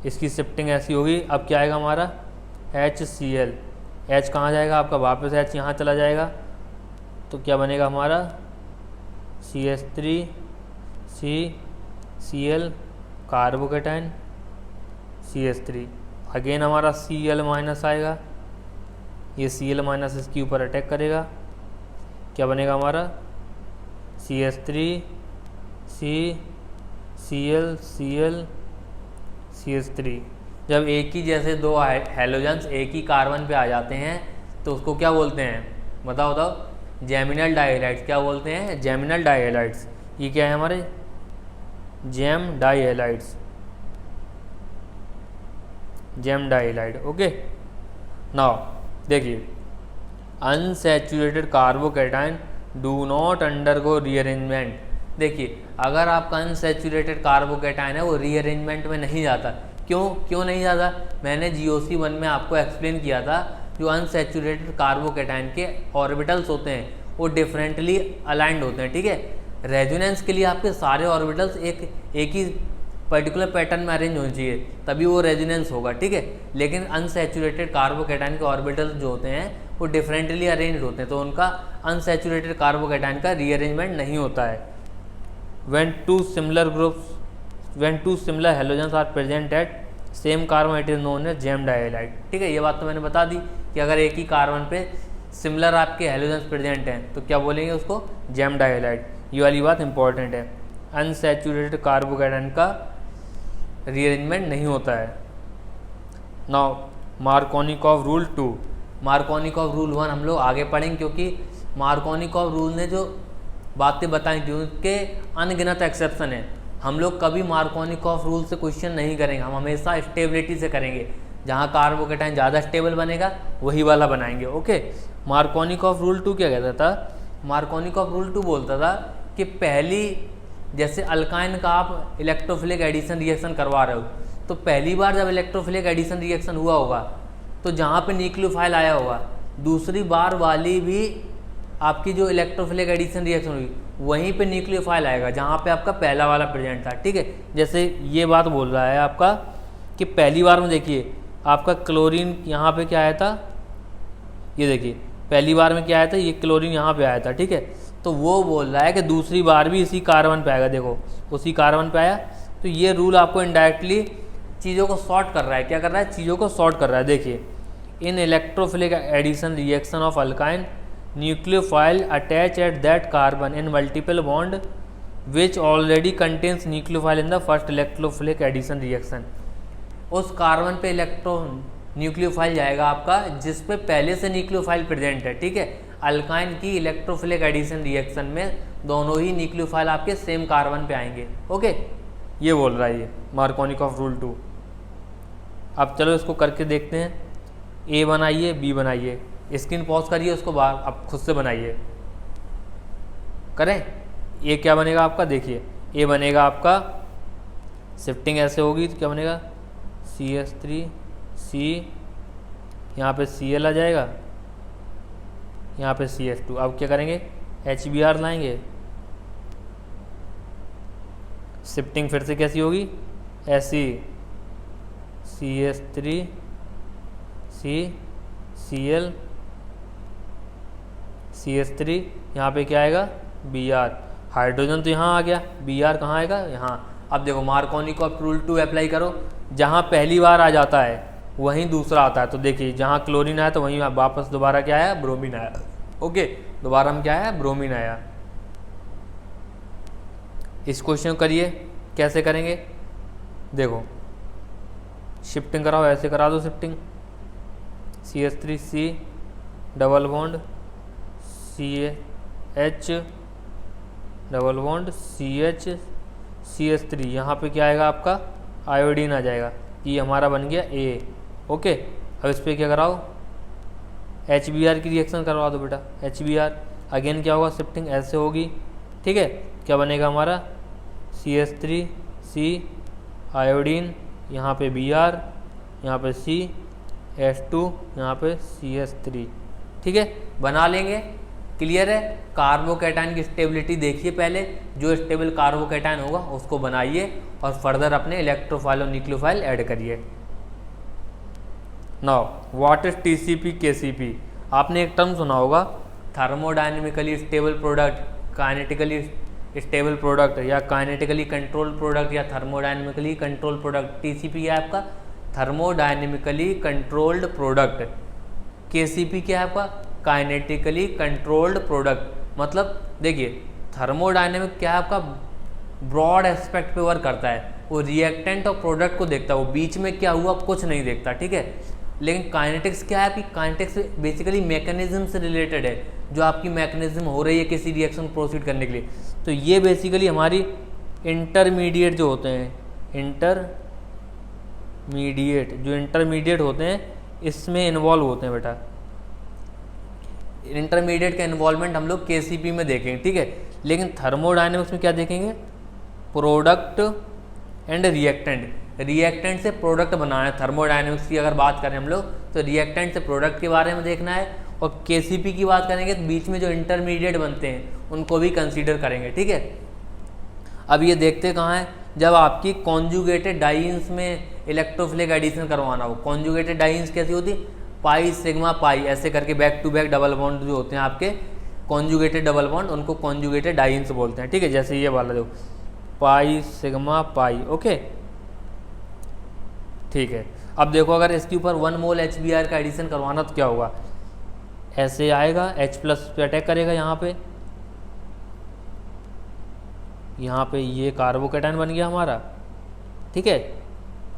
[SPEAKER 2] इसकी शिफ्टिंग ऐसी होगी। अब क्या आएगा हमारा HCl, H कहाँ जाएगा आपका, वापस H यहाँ चला जाएगा, तो क्या बनेगा हमारा CH3CCl कार्बोकेटायन CH3। अगेन हमारा Cl माइनस आएगा, ये Cl माइनस इसके ऊपर अटैक करेगा, क्या बनेगा हमारा CH3CCl जब एक ही जैसे दो हैलोजन्स एक ही कार्बन पे आ जाते हैं तो उसको क्या बोलते हैं, बताओ बताओ। जेमिनल डाइहैलाइड्स। क्या बोलते हैं, जेमिनल डाइहैलाइड्स। ये क्या है हमारे, जेम डाइहैलाइड्स, जेम डाइहैलाइड। ओके, नाउ देखिए unsaturated carbocation do not undergo rearrangement. देखिए अगर आपका अनसैचुरेटेड कार्बोकेटायन है वो रीअरेंजमेंट में नहीं जाता। क्यों नहीं जाता, मैंने GOC1 में आपको एक्सप्लेन किया था। जो अनसैचुरेटेड कार्बोकेटायन के ऑर्बिटल्स होते हैं वो डिफरेंटली अलाइंड होते हैं। ठीक है, रेजोनेंस के लिए आपके सारे ऑर्बिटल्स एक ही पर्टिकुलर पैटर्न में अरेंज होनी चाहिए, तभी वो रेजोनेंस होगा। ठीक है, लेकिन अनसैचुरेटेड कार्बोकेटायन के ऑर्बिटल्स जो होते हैं वो डिफरेंटली अरेंज होते हैं, तो उनका अनसैचुरेटेड कार्बोकेटायन का रीअरेंजमेंट नहीं होता है। when two similar halogens are present at same carbon, it is known as gem dihalide। ठीक है, ये बात तो मैंने बता दी कि अगर एक ही कार्बन पे सिमिलर आपके हेलोजेंस प्रेजेंट हैं तो क्या बोलेंगे उसको, जेम डाइहैलाइड। ये वाली बात इंपॉर्टेंट है, अनसैचुरेटेड कार्बोकेटायन का रीअरेंजमेंट नहीं होता है। Now Markovnikov rule 2। Markovnikov rule 1 हम लोग आगे पढ़ेंगे, क्योंकि मार्कोनिकॉव रूल ने जो बातें बताई थी उनके अनगिनत एक्सेप्शन है। हम लोग कभी मार्कोनिकॉव रूल से क्वेश्चन नहीं करेंगे, हम हमेशा स्टेबिलिटी से करेंगे। जहाँ कार्बोकेटायन ज़्यादा स्टेबल बनेगा वही वाला बनाएंगे। ओके, मार्कोनिकॉव रूल 2 क्या कहता था, मार्कोनिकॉव रूल 2 बोलता था कि पहली, जैसे अल्काइन का आप इलेक्ट्रोफिलिक एडिशन रिएक्शन करवा रहे हो, तो पहली बार जब इलेक्ट्रोफिलिक एडिशन रिएक्शन हुआ होगा तो जहाँ पे न्यूक्लियोफाइल आया होगा, दूसरी बार वाली भी आपकी जो इलेक्ट्रोफिलिक एडिशन रिएक्शन हुई वहीं पे न्यूक्लियोफाइल आएगा जहाँ पे आपका पहला वाला प्रेजेंट था। ठीक है, जैसे ये बात बोल रहा है आपका कि पहली बार में देखिए आपका क्लोरीन यहाँ पे क्या आया था, ये देखिए पहली बार में क्या आया था, ये क्लोरीन यहाँ पे आया था। ठीक है, तो वो बोल रहा है कि दूसरी बार भी इसी कार्बन पे आएगा, देखो उसी कार्बन पे आया। तो ये रूल आपको इनडायरेक्टली चीज़ों को सॉर्ट कर रहा है। क्या कर रहा है, चीज़ों को सॉर्ट कर रहा है। देखिए in electrophilic addition reaction of alkyne nucleophile attach at that carbon in multiple bond which already contains nucleophile in the first electrophilic addition reaction। उस कार्बन पे न्यूक्लियोफाइल जाएगा आपका जिस पे पहले से न्यूक्लियोफाइल प्रेजेंट है। ठीक है, अल्काइन की इलेक्ट्रोफिलिक एडिशन रिएक्शन में दोनों ही न्यूक्लियोफाइल आपके सेम कार्बन पे आएंगे। ओके, ये बोल रहा है ये मार्कोनिकॉव रूल 2। अब चलो इसको करके देखते हैं। ए बनाइए, बी बनाइए, स्क्रीन पॉज करिए, उसको बाहर आप खुद से बनाइए। करें, ये क्या बनेगा आपका, देखिए ये बनेगा आपका, शिफ्टिंग ऐसे होगी तो क्या बनेगा CH3C, यहाँ पे Cl आ जाएगा, यहाँ पे CH2। अब क्या करेंगे, HBr लाएंगे, शिफ्टिंग फिर से कैसी होगी, ऐसी CH3C CH3, यहाँ पे क्या आएगा Br, हाइड्रोजन तो यहाँ आ गया, Br कहाँ आएगा, यहाँ। अब देखो मार्कोनिकॉव रूल 2 अप्लाई करो, जहाँ पहली बार आ जाता है वहीं दूसरा आता है। तो देखिए जहाँ क्लोरीन आया तो वहीं वापस दोबारा क्या आया, ब्रोमीन आया। ओके, दोबारा हम क्या आया, ब्रोमीन आया। इस क्वेश्चन को करिए, कैसे करेंगे देखो, शिफ्टिंग कराओ, ऐसे करा दो shifting, CH3C double bond CH double bond CH3, यहाँ पे क्या आएगा आपका आयोडीन आ जाएगा। ये हमारा बन गया A। ओके, अब इस पर क्या कराओ, HBr की रिएक्शन करवा दो बेटा। HBr अगेन क्या होगा, शिफ्टिंग ऐसे होगी, ठीक है। क्या बनेगा हमारा CH3 C आयोडीन, यहाँ पे Br, यहाँ पे CH2, यहाँ पे CH3, ठीक है, बना लेंगे। क्लियर है। कार्बोकैटायन की स्टेबिलिटी देखिए पहले, जो स्टेबल कार्बोकैटायन होगा उसको बनाइए और फर्दर अपने इलेक्ट्रोफाइल और न्यूक्लियोफाइल ऐड करिए। Now what is TCP KCP? आपने एक टर्म सुना होगा, thermodynamically stable product, kinetically stable product या काइनेटिकली कंट्रोल प्रोडक्ट या थर्मोडायनेमिकली कंट्रोल प्रोडक्ट। TCP है आपका थर्मोडायनेमिकली कंट्रोल्ड प्रोडक्ट, KCP क्या है आपका काइनेटिकली कंट्रोल्ड प्रोडक्ट। मतलब देखिए थर्मोडायनेमिक क्या है आपका ब्रॉड एस्पेक्ट पे वर्क करता है, वो रिएक्टेंट और प्रोडक्ट को देखता है, वो बीच में क्या हुआ कुछ नहीं देखता, ठीक है। लेकिन काइनेटिक्स क्या है कि काइनेटिक्स बेसिकली मैकेनिज्म से रिलेटेड है, जो आपकी मैकेनिज्म हो रही है किसी रिएक्शन प्रोसीड करने के लिए। तो ये बेसिकली हमारी इंटरमीडिएट जो होते हैं, इंटरमीडिएट होते हैं इसमें इन्वॉल्व होते हैं बेटा। इंटरमीडिएट का इन्वॉल्वमेंट हम लोग KCP में देखेंगे, ठीक है। लेकिन थर्मोडायनेमिक्स में क्या देखेंगे, प्रोडक्ट एंड रिएक्टेंट से प्रोडक्ट बनाना है। थर्मोडायनेमिक्स की अगर बात करें हम लोग तो रिएक्टेंट से प्रोडक्ट के बारे में देखना है, और KCP की बात करेंगे तो बीच में जो इंटरमीडिएट बनते हैं उनको भी कंसीडर करेंगे, ठीक है। अब ये देखते कहाँ हैं, जब आपकी कॉन्जुगेटेड डाइंस में इलेक्ट्रोफिलिक एडिशन करवाना हो। कॉन्जुगेटेड डाइंस कैसी होती, पाई सिग्मा पाई ऐसे करके back to back double bond जो होते हैं आपके कॉन्जुगेटेड डबल बॉन्ड, उनको कॉन्जुगेटेड डाइंस बोलते हैं, ठीक है। जैसे ये वाला जो पाई सिग्मा पाई, ओके, ठीक है। अब देखो अगर इसके ऊपर 1 मोल HBr का एडिशन करवाना तो क्या होगा, ऐसे आएगा, H प्लस पे अटैक करेगा, यहाँ पे ये कार्बोकैटायन बन गया हमारा, ठीक है।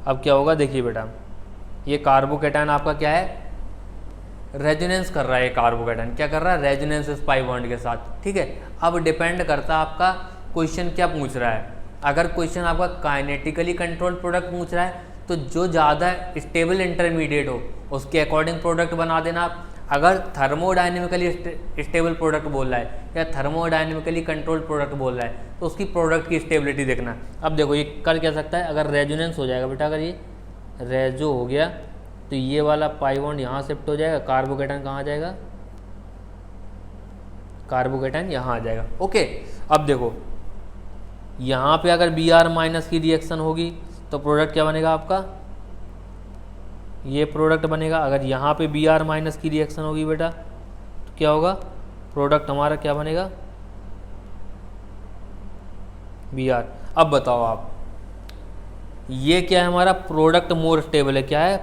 [SPEAKER 2] अब क्या होगा देखिए बेटा, ये कार्बोकैटायन आपका क्या है, रेजोनेंस कर रहा है। ये कार्बोकैटायन क्या कर रहा है, रेजोनेंस इस पाई बॉन्ड के साथ, ठीक है। अब डिपेंड करता है आपका क्वेश्चन क्या पूछ रहा है। अगर क्वेश्चन आपका काइनेटिकली कंट्रोल्ड प्रोडक्ट पूछ रहा है तो जो ज़्यादा स्टेबल इंटरमीडिएट हो उसके अकॉर्डिंग प्रोडक्ट बना देना आप। अगर थर्मोडायनेमिकली स्टेबल प्रोडक्ट बोल रहा है या थर्मोडायनेमिकली कंट्रोल्ड प्रोडक्ट बोल रहा है तो उसकी प्रोडक्ट की स्टेबिलिटी देखना। अब देखो ये कर क्या सकता है, अगर रेजोनेंस हो जाएगा बेटा, अगर ये रेजो हो गया तो ये वाला पाई बॉन्ड यहाँ शिफ्ट हो जाएगा, कार्बोकैटायन कहाँ आ जाएगा, कार्बोकैटायन यहाँ आ जाएगा, ओके। अब देखो यहाँ पे अगर Br माइनस की रिएक्शन होगी तो प्रोडक्ट क्या बनेगा आपका, ये प्रोडक्ट बनेगा। अगर यहाँ पे Br माइनस की रिएक्शन होगी बेटा तो क्या होगा, प्रोडक्ट हमारा क्या बनेगा, Br। अब बताओ आप, ये क्या है हमारा, प्रोडक्ट मोर स्टेबल है, क्या है,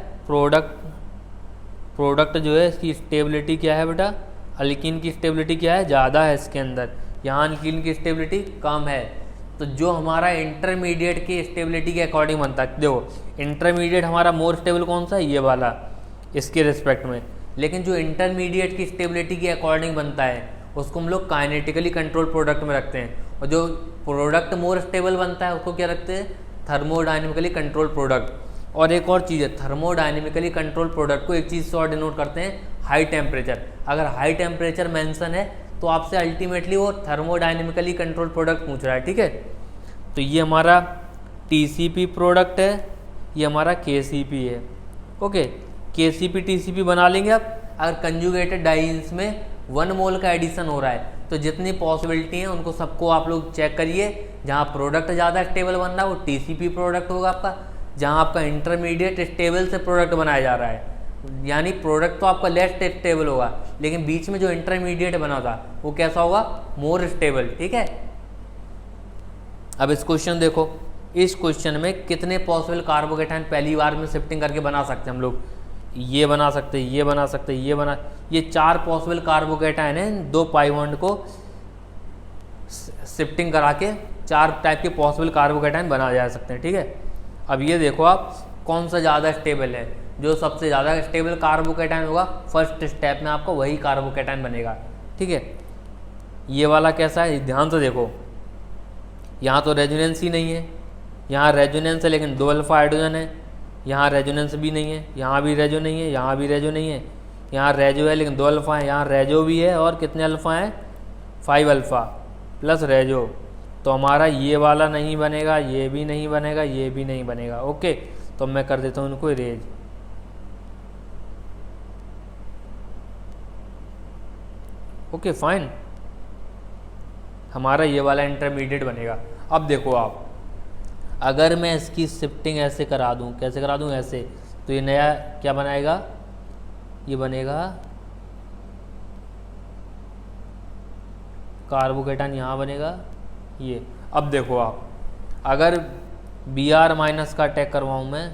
[SPEAKER 2] प्रोडक्ट जो है इसकी स्टेबिलिटी क्या है बेटा, अल्कीन की स्टेबिलिटी क्या है, ज़्यादा है इसके अंदर, यहाँ अल्कीन की स्टेबिलिटी कम है। तो जो हमारा इंटरमीडिएट की स्टेबिलिटी के अकॉर्डिंग बनता है, देखो इंटरमीडिएट हमारा मोर स्टेबल कौन सा है, ये वाला, इसके रिस्पेक्ट में। लेकिन जो इंटरमीडिएट की स्टेबिलिटी के अकॉर्डिंग बनता है उसको हम लोग काइनेटिकली कंट्रोल प्रोडक्ट में रखते हैं, और जो प्रोडक्ट मोर स्टेबल बनता है उसको क्या रखते हैं, थर्मोडायनेमिकली कंट्रोल प्रोडक्ट। और एक और चीज़ है, थर्मोडायनेमिकली कंट्रोल प्रोडक्ट को एक चीज़ से और डिनोट करते हैं, हाई टेम्परेचर। अगर हाई टेम्परेचर मेंशन है तो आपसे अल्टीमेटली वो थर्मोडायनेमिकली कंट्रोल प्रोडक्ट पूछ रहा है, ठीक है। तो ये हमारा TCP प्रोडक्ट है, ये हमारा KCP है, ओके। KCP TCP बना लेंगे आप। अगर कंजुगेटेड डाइंस में 1 मोल का एडिशन हो रहा है तो जितनी पॉसिबिलिटी है उनको सबको आप लोग चेक करिए। जहाँ प्रोडक्ट ज़्यादा स्टेबल बन रहा है वो TCP प्रोडक्ट होगा आपका, जहाँ आपका इंटरमीडिएट स्टेबल से प्रोडक्ट बनाया जा रहा है यानी प्रोडक्ट तो आपका लेस स्टेबल होगा, लेकिन बीच में जो इंटरमीडिएट बना था वो कैसा होगा, मोर स्टेबल, ठीक है। अब इस क्वेश्चन देखो, इस क्वेश्चन में कितने पॉसिबल कार्बोकैटायन पहली बार में शिफ्टिंग करके बना सकते हैं हम लोग, ये बना सकते हैं, ये बना सकते हैं, ये 4 पॉसिबल कार्बोकैटायन हैं। 2 पाई बॉन्ड को शिफ्टिंग करा के 4 टाइप के पॉसिबल कार्बोकैटायन बनाए जा सकते हैं, ठीक है। अब ये देखो आप कौन सा ज़्यादा स्टेबल है, जो सबसे ज़्यादा स्टेबल कार्बोकैटायन होगा फर्स्ट स्टेप में आपका वही कार्बोकैटायन बनेगा, ठीक है। ये वाला कैसा है, ध्यान से देखो, यहाँ तो रेजोनेंस ही नहीं है, यहाँ रेजोनेंस है लेकिन 2 अल्फा हाइड्रोजन है, यहाँ रेजोनेंस भी नहीं है, यहाँ भी रेजो नहीं है, यहाँ भी रेजो नहीं है, यहाँ रेजो है लेकिन 2 अल्फा है, यहाँ रेजो भी है और कितने अल्फा हैं, 5 अल्फा प्लस रेजो। तो हमारा ये वाला नहीं बनेगा, ये भी नहीं बनेगा, ये भी नहीं बनेगा। ओके, तो मैं कर देता हूँ इनको इरेज। ओके फाइन, हमारा ये वाला इंटरमीडिएट बनेगा। अब देखो आप, अगर मैं इसकी शिफ्टिंग ऐसे करा दूं, कैसे करा दूं, ऐसे, तो ये नया क्या बनाएगा, ये बनेगा कार्बोकेटाइन, यहाँ बनेगा ये। अब देखो आप, अगर Br माइनस का अटैक करवाऊँ मैं,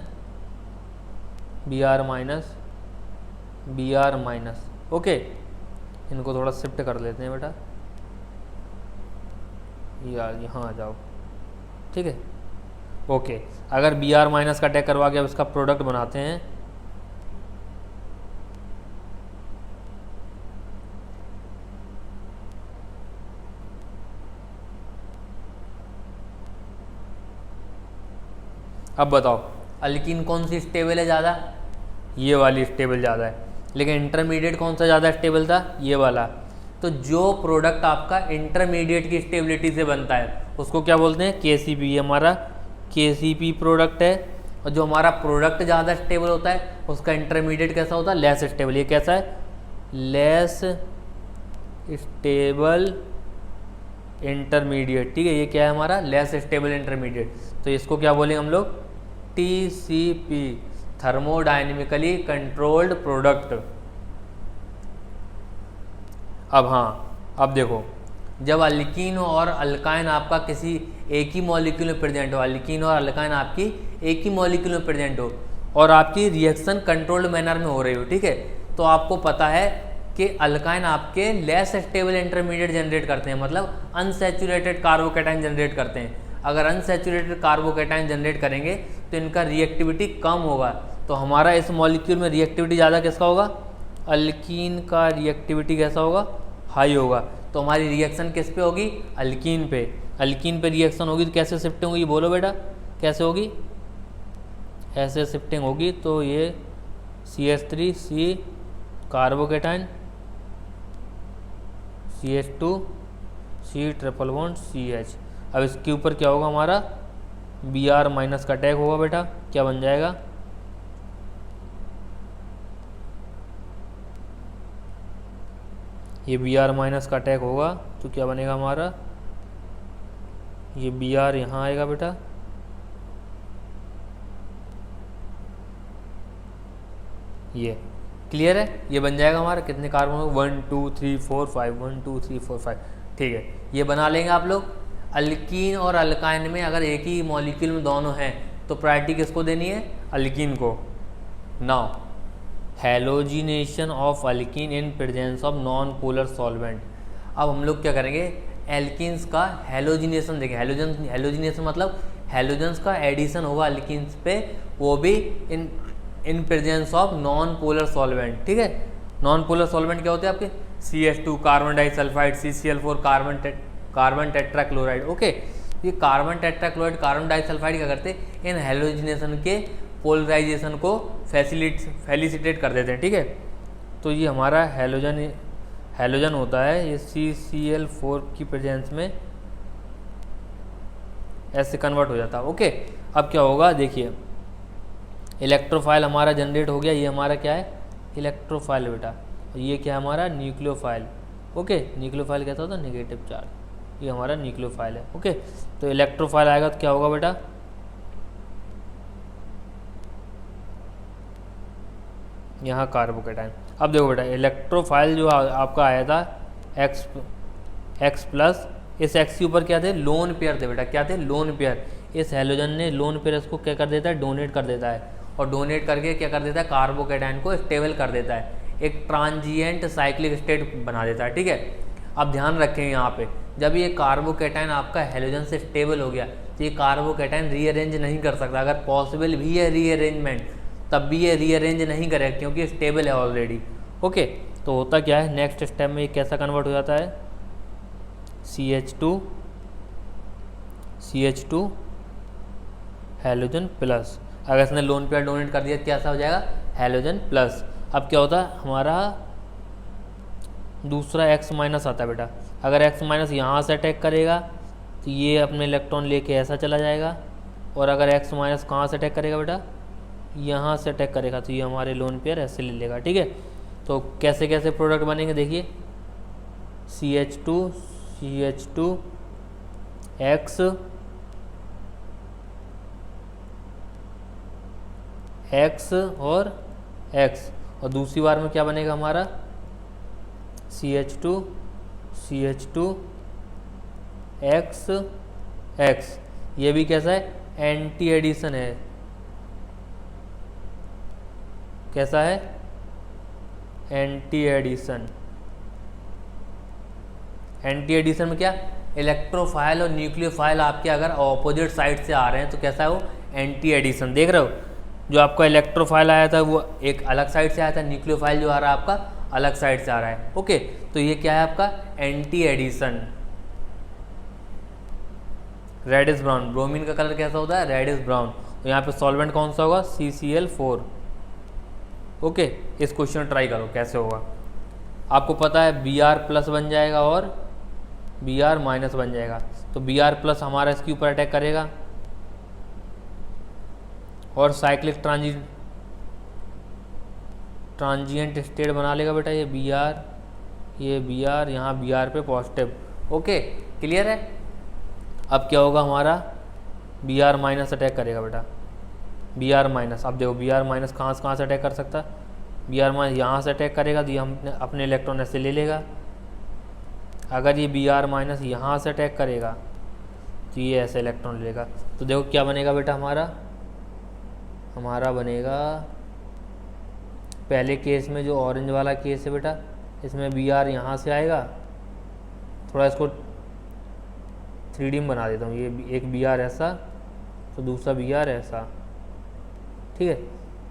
[SPEAKER 2] Br माइनस, ओके, इनको थोड़ा शिफ्ट कर लेते हैं बेटा, यार यहाँ आ जाओ, ठीक है। ओके, अगर Br माइनस का अटैक करवा के अब इसका प्रोडक्ट बनाते हैं, अब बताओ अल्कीन कौन सी स्टेबल है ज़्यादा, ये वाली स्टेबल ज़्यादा है, लेकिन इंटरमीडिएट कौन सा ज़्यादा स्टेबल था, ये वाला। तो जो प्रोडक्ट आपका इंटरमीडिएट की स्टेबिलिटी से बनता है उसको क्या बोलते हैं, KCP। ये हमारा KCP प्रोडक्ट है। और जो हमारा प्रोडक्ट ज़्यादा स्टेबल होता है उसका इंटरमीडिएट कैसा होता है, लेस स्टेबल। ये कैसा है, लेस स्टेबल इंटरमीडिएट, ठीक है। ये क्या है हमारा, लेस स्टेबल इंटरमीडिएट। तो इसको क्या बोलेंगे हम लोग, TCP, थर्मोडायनेमिकली कंट्रोल्ड प्रोडक्ट। अब हाँ, अब देखो, जब अल्कीन और अल्काइन आपका किसी एक ही मॉलिक्यूल में प्रेजेंट हो, अल्कीन और अल्काइन आपकी एक ही मॉलिक्यूल में प्रेजेंट हो और आपकी रिएक्शन कंट्रोल्ड मैनर में हो रही हो, ठीक है, तो आपको पता है कि अल्काइन आपके लेस स्टेबल इंटरमीडिएट जनरेट करते हैं, मतलब अनसैचुरेटेड कार्बोकेटाइन जनरेट करते हैं। अगर अनसैचुरेटेड कार्बोकेटाइन जनरेट करेंगे तो इनका रिएक्टिविटी कम होगा। तो हमारा इस मॉलिक्यूल में रिएक्टिविटी ज़्यादा किसका होगा, अल्कीन का रिएक्टिविटी कैसा होगा, हाई होगा। तो हमारी रिएक्शन किस पे होगी, अल्कीन पे। अल्कीन पे रिएक्शन होगी तो कैसे शिफ्टिंग होगी, बोलो बेटा, कैसे होगी, ऐसे शिफ्टिंग होगी। तो ये CH3C carbocation, CH2 C triple bond CH। अब इसके ऊपर क्या होगा हमारा, Br माइनस का अटैक होगा बेटा, क्या बन जाएगा, ये Br माइनस का अटैक होगा तो क्या बनेगा हमारा, ये Br यहाँ आएगा बेटा, ये क्लियर है। ये बन जाएगा हमारा, कितने कार्बन हो, 1 2 3 4 5, 1 2 3 4 5, ठीक है। ये बना लेंगे आप लोग। अल्कीन और अल्काइन में अगर एक ही मॉलिक्यूल में दोनों हैं तो प्रायोरिटी किसको देनी है, अल्कीन को। Now halogenation of alkyne in presence of non polar solvent. अब हम लोग क्या करेंगे, एल्कीन्स का हैलोजिनेशन देखें। हैलोजिनेशन मतलब हैलोजन्स का एडिशन होगा अल्कीन्स पे, वो भी in presence of non polar solvent, ठीक है। नॉन पोलर सॉल्वेंट क्या होते हैं आपके, CH2 carbon disulphide, CCl4 carbon tetrachloride, okay. ये कार्बन टेट्राक्लोराइड कार्बन डाइसल्फाइड क्या करते हैं, इन हैलोजिनेशन के पोलराइजेशन को फैसिलिटेट कर देते हैं, ठीक है। तो ये हमारा हैलोजन होता है, ये CCl4 की प्रेजेंस में ऐसे कन्वर्ट हो जाता है, ओके। अब क्या होगा देखिए, इलेक्ट्रोफाइल हमारा जनरेट हो गया। ये हमारा क्या है, इलेक्ट्रोफाइल बेटा। ये क्या है हमारा, न्यूक्लियोफाइल, ओके। न्यूक्लियोफाइल कैसा होता है, नेगेटिव चार्ज। ये हमारा न्यूक्लियोफाइल है, ओके। तो इलेक्ट्रोफाइल आएगा तो क्या होगा बेटा, यहाँ कार्बोकेटाइन। अब देखो बेटा, इलेक्ट्रोफाइल जो आपका आया था X प्लस, इस X के ऊपर क्या थे, लोन पेयर थे बेटा। क्या थे, लोन पेयर। इस हैलोजन ने लोन पेयर इसको क्या कर देता है, डोनेट कर देता है, और डोनेट करके क्या कर देता है, कार्बोकेटाइन को स्टेबल कर देता है, एक ट्रांजिएंट साइक्लिक स्टेट बना देता है, ठीक है। अब ध्यान रखें यहाँ पे, जब ये कार्बोकेटाइन आपका हैलोजन से स्टेबल हो गया तो ये कार्बोकेटाइन रीअरेंज नहीं कर सकता। अगर पॉसिबल भी है रीअरेंजमेंट तब भी ये रीअरेंज नहीं करेगा क्योंकि स्टेबल है ऑलरेडी, ओके। तो होता क्या है, नेक्स्ट स्टेप में ये कैसा कन्वर्ट हो जाता है, CH2 हैलोजन प्लस। अगर इसने लोन पेयर डोनेट कर दिया कैसा हो जाएगा, हैलोजन प्लस। अब क्या होता है हमारा दूसरा X माइनस आता है बेटा। अगर X माइनस यहाँ से अटैक करेगा तो ये अपने इलेक्ट्रॉन लेके ऐसा चला जाएगा, और अगर X माइनस कहाँ से अटैक करेगा बेटा, यहाँ से अटैक करेगा तो ये हमारे लोन पेयर ऐसे ले लेगा। ठीक है, तो कैसे कैसे प्रोडक्ट बनेंगे देखिए, CH2 X और X, और दूसरी बार में क्या बनेगा हमारा CH2 X। ये भी कैसा है, एंटी एडिशन है। कैसा है, एंटी एडिशन। एंटी एडिशन में क्या, इलेक्ट्रोफाइल और न्यूक्लियोफाइल आपके अगर ऑपोजिट साइड से आ रहे हैं तो कैसा है वो, एंटी एडिशन। देख रहे हो, जो आपका इलेक्ट्रोफाइल आया था वो एक अलग साइड से आया था, न्यूक्लियोफाइल जो आ रहा है आपका अलग साइड से आ रहा है। ओके, तो ये क्या है आपका, anti addition. Reddish brown, bromine का कलर कैसा होता है, रेडिश ब्राउन। तो यहाँ पे सॉल्वेंट कौन सा होगा, CCl4। ओके, इस क्वेश्चन ट्राई करो कैसे होगा। आपको पता है Br प्लस बन जाएगा और Br माइनस बन जाएगा, तो Br प्लस हमारा इसके ऊपर अटैक करेगा और साइक्लिक ट्रांजिएंट स्टेट बना लेगा बेटा। ये Br यहाँ Br पे पॉजिटिव। ओके, क्लियर है। अब क्या होगा हमारा, Br माइनस अटैक करेगा बेटा, Br माइनस। अब देखो Br माइनस कहाँ से अटैक कर सकता है, Br माइनस यहाँ से अटैक करेगा तो ये हम अपने इलेक्ट्रॉन ऐसे ले लेगा। अगर ये Br माइनस यहाँ से अटैक करेगा तो ये ऐसे इलेक्ट्रॉन लेगा। तो देखो क्या बनेगा बेटा, हमारा बनेगा पहले केस में जो ऑरेंज वाला केस है बेटा, इसमें Br यहाँ से आएगा। थोड़ा इसको 3D में बना देता हूँ, ये एक Br ऐसा तो दूसरा Br ऐसा। ठीक है,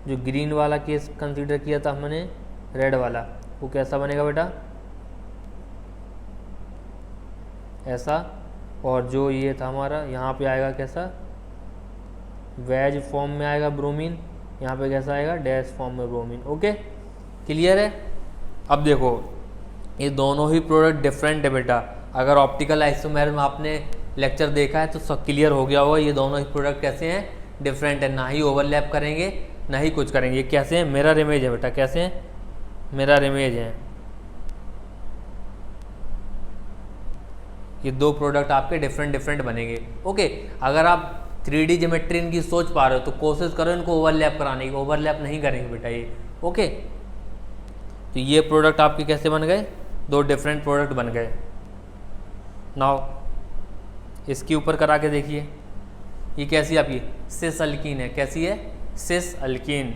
[SPEAKER 2] जो ग्रीन वाला केस कंसीडर किया था हमने, रेड वाला, वो कैसा बनेगा बेटा, ऐसा। और जो ये था हमारा, यहाँ पे आएगा कैसा, वेज फॉर्म में आएगा ब्रोमीन, यहाँ पे कैसा आएगा, डैश फॉर्म में ब्रोमीन। ओके, क्लियर है। अब देखो ये दोनों ही प्रोडक्ट डिफरेंट है बेटा। अगर ऑप्टिकल आइसोमेर में आपने लेक्चर देखा है तो सब क्लियर हो गया होगा, ये दोनों ही प्रोडक्ट कैसे हैं, डिफरेंट है। ना ही ओवरलैप करेंगे ना ही कुछ करेंगे। ये कैसे हैं, मिरर इमेज है बेटा। कैसे हैं, मिरर इमेज है। ये दो प्रोडक्ट आपके डिफरेंट बनेंगे। ओके, अगर आप 3D ज्योमेट्री इनकी सोच पा रहे हो तो कोशिश करो इनको ओवरलैप कराने की। ओवरलैप नहीं करेंगे बेटा ये। ओके, तो ये प्रोडक्ट आपके कैसे बन गए, दो डिफरेंट प्रोडक्ट बन गए। नाउ इसके ऊपर करा के देखिए, ये कैसी आपकी सिस अल्कीन है। कैसी है, सिस अल्कीन।